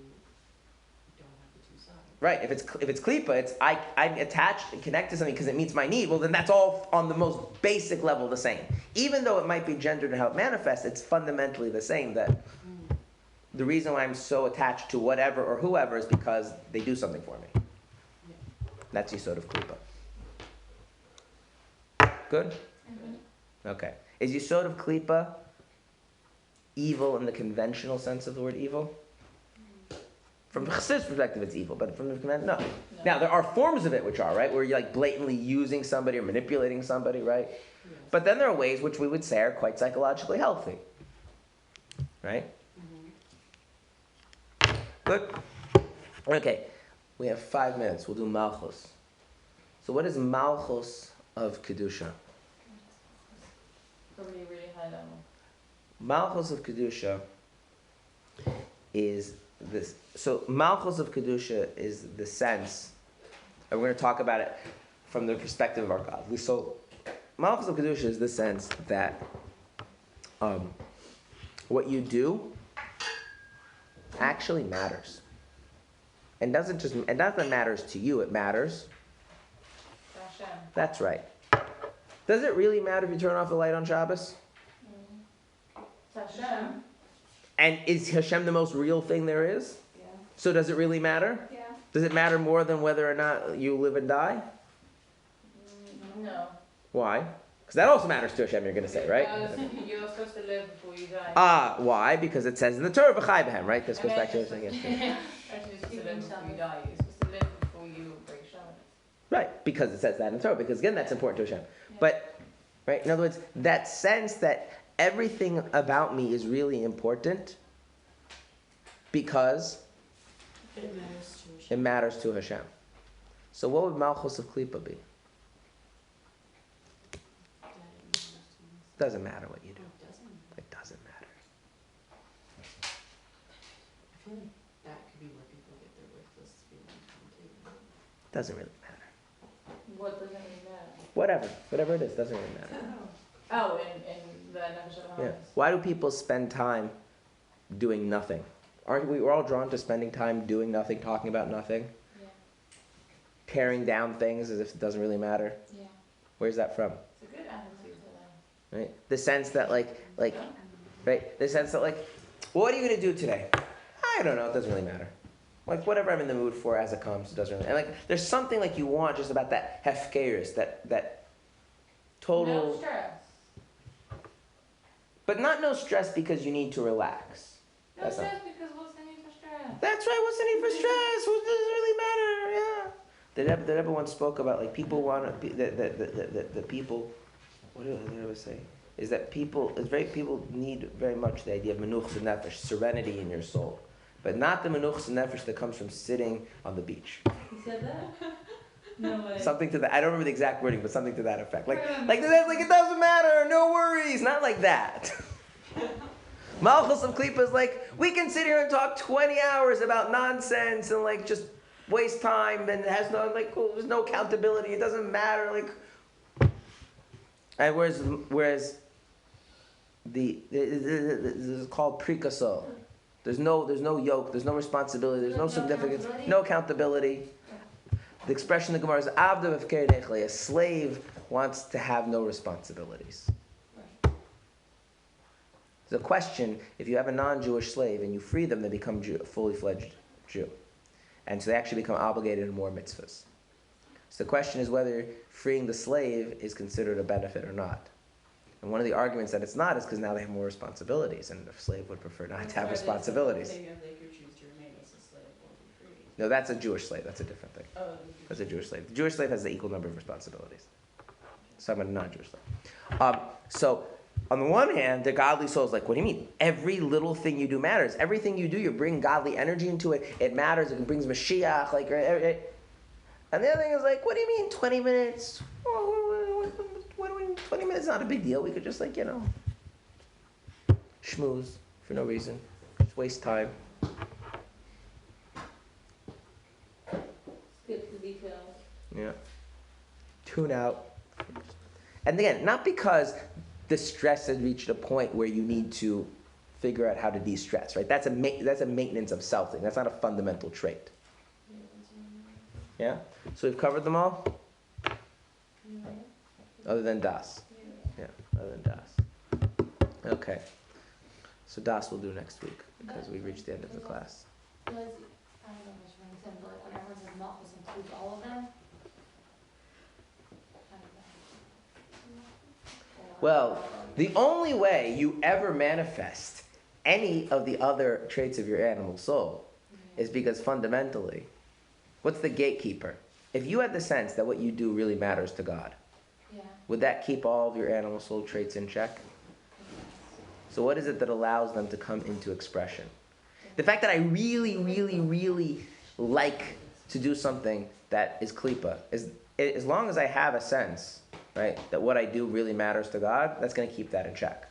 don't have the two sides. Right, if it's klipa, it's I'm attached and connect to something because it meets my need. Well, then that's all on the most basic level the same. Even though it might be gendered in how it manifests, it's fundamentally the same. That the reason why I'm so attached to whatever or whoever is because they do something for me. Yeah. That's Yisod of klipa. Good. Mm-hmm. Okay. Is Yisod of klipa evil in the conventional sense of the word evil? From Chassid's perspective, it's evil, but from the no. Now, there are forms of it which are, right, where you're blatantly using somebody or manipulating somebody, right? Yes. But then there are ways which we would say are quite psychologically healthy, right? Mm-hmm. Good? Okay, we have 5 minutes. We'll do Malchus. So what is Malchus of Kedusha? Somebody high level. Malchus of Kedusha is this. So Malchus of Kedusha is the sense, and we're going to talk about it from the perspective of our godly. So Malchus of Kedusha is the sense that what you do actually matters. And nothing matters to you, it matters. Hashem. That's right. Does it really matter if you turn off the light on Shabbos? It's Hashem. And is Hashem the most real thing there is? Yeah. So does it really matter? Yeah. Does it matter more than whether or not you live and die? No. Why? Because that also matters to Hashem, you're going to say, right? You're supposed to live before you die. Why? Because it says in the Torah, B'chai b'hem, right? This goes back to what I was saying yesterday. Actually, you're supposed to live before you die. You're supposed to live before you break Shabbos. Right, because it says that in the Torah. Because again, that's important to Hashem. Yeah. But, right, in other words, that sense that everything about me is really important because It matters to it matters to Hashem. So what would Malchus of Klippa be? Doesn't matter what you do. It doesn't matter. I feel like that could be where people get their worthless feeling from too. Doesn't really matter. What doesn't really matter? Whatever it is, doesn't really matter. Oh, in the Nefesh Yeah. HaHametz. Why do people spend time doing nothing? Aren't we all drawn to spending time doing nothing, talking about nothing, Yeah. tearing down things as if it doesn't really matter? Yeah. Where's that from? It's a good attitude to that. Right? The sense that right? The sense that what are you going to do today? I don't know. It doesn't really matter. Like whatever I'm in the mood for as it comes, it doesn't really. And there's something you want just about that hefkerus, that total. No stress. But not no stress because you need to relax. No That's stress because what's the need for stress? That's right. What's the need for stress? What does it really matter? Yeah. The Rebbe once spoke about people want to the people. What did the Rebbe say? Is that people need very much the idea of menuchas nefesh, serenity in your soul, but not the menuchas nefesh that comes from sitting on the beach. He said that? No way. Something to that. I don't remember the exact wording, but something to that effect. Like it doesn't matter. No worries. Not like that. Malchus of Klippa is we can sit here and talk 20 hours about nonsense and just waste time and it has no there's no accountability. It doesn't matter. And whereas this is called prikasol. There's no yoke. There's no responsibility. There's no significance. No accountability. The expression in the Gemara is Avda v'fkei nechle. A slave wants to have no responsibilities. The question: if you have a non-Jewish slave and you free them, they become a fully fledged Jew, and so they actually become obligated to more mitzvahs. So the question is whether freeing the slave is considered a benefit or not. And one of the arguments that it's not is because now they have more responsibilities, and the slave would prefer not to have responsibilities. They could choose to remain as a slave or be free. No, that's a Jewish slave. That's a different thing. Oh, That's a Jewish slave. The Jewish slave has the equal number of responsibilities. So I'm a non-Jewish slave. So on the one hand, the godly soul is what do you mean? Every little thing you do matters. Everything you do, you bring godly energy into it. It matters. It brings Mashiach. And the other thing is what do you mean 20 minutes? What do we mean 20 minutes? Not a big deal. We could just schmooze for no reason. Just waste time. Skip the details. Yeah. Tune out. And again, not because the stress has reached a point where you need to figure out how to de-stress, right? That's a maintenance of self thing. That's not a fundamental trait. Yeah? So we've covered them all? Other than Das. Yeah, other than Das. Okay. So Das we'll do next week because we reached the end of the class. Does, I don't know if it's really simple, but when everyone says Malchus includes all of them? Well, the only way you ever manifest any of the other traits of your animal soul is because fundamentally, what's the gatekeeper? If you had the sense that what you do really matters to God, would that keep all of your animal soul traits in check? So what is it that allows them to come into expression? The fact that I really, really, really like to do something that is klipa, as long as I have a sense, right, that what I do really matters to God, that's going to keep that in check.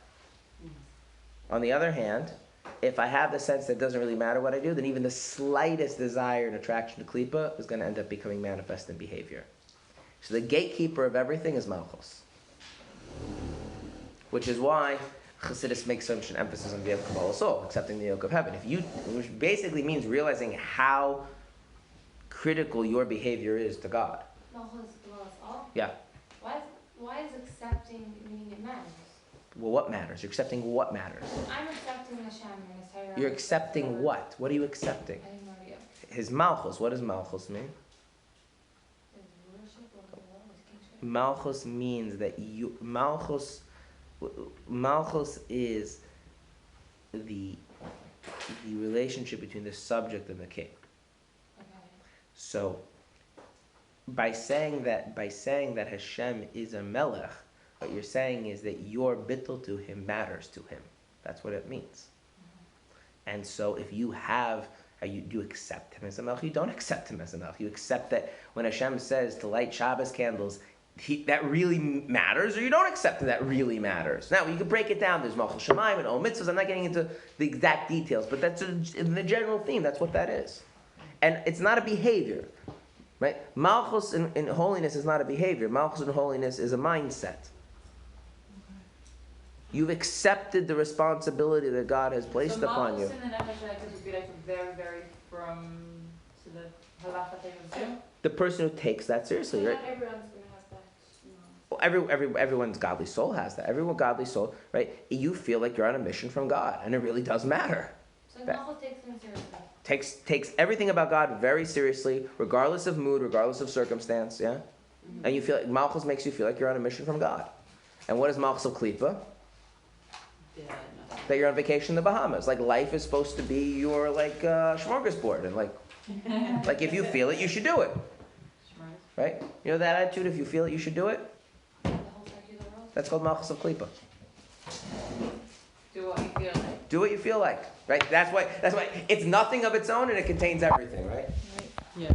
On the other hand, if I have the sense that it doesn't really matter what I do, then even the slightest desire and attraction to klipa is going to end up becoming manifest in behavior. So the gatekeeper of everything is malchus. Which is why Chassidus makes such an emphasis on the Kabbalah soul, accepting the yoke of heaven. Which basically means realizing how critical your behavior is to God. Malchus dwells all? Yeah. Why is accepting meaning it matters? Well, what matters? You're accepting what matters. I'm accepting Hashem and His hierarchy. You're accepting what? What are you accepting? I have no idea. His malchus. What does malchus mean? His rulership over the world, His kingship. Malchus means that Malchus is the relationship between the subject and the king. Okay. So by saying that Hashem is a melech, what you're saying is that your bittul to him matters to him. That's what it means. And so if you have, you accept him as a melech, you don't accept him as a melech. You accept that when Hashem says to light Shabbos candles, that really matters, or you don't accept that really matters. Now, you can break it down. There's Malchus Shemaim and Ol Mitzvahs. I'm not getting into the exact details, but that's in the general theme. That's what that is. And it's not a behavior, right? Malchus in holiness is not a behavior. Malchus in holiness is a mindset. You've accepted the responsibility that God has placed upon you. So Malchus in the Nefesh would be like a very, very from to the halacha thing of Zoom? The person who takes that seriously, right? Not everyone's going to have that. Well, everyone's godly soul has that. Everyone godly soul, right? You feel like you're on a mission from God, and it really does matter. So Malchus takes things seriously. Takes everything about God very seriously, regardless of mood, regardless of circumstance, yeah? Mm-hmm. And you feel like Malchus makes you feel like you're on a mission from God. And what is Malchus of Klipa? Yeah, no. That you're on vacation in the Bahamas. Like life is supposed to be your smorgasbord, and like if you feel it, you should do it. Right? You know that attitude, if you feel it, you should do it? The whole secular world. That's called Malchus of Klipa. Do what you feel like. Do what you feel like, right? That's why it's nothing of its own and it contains everything, right? Yes.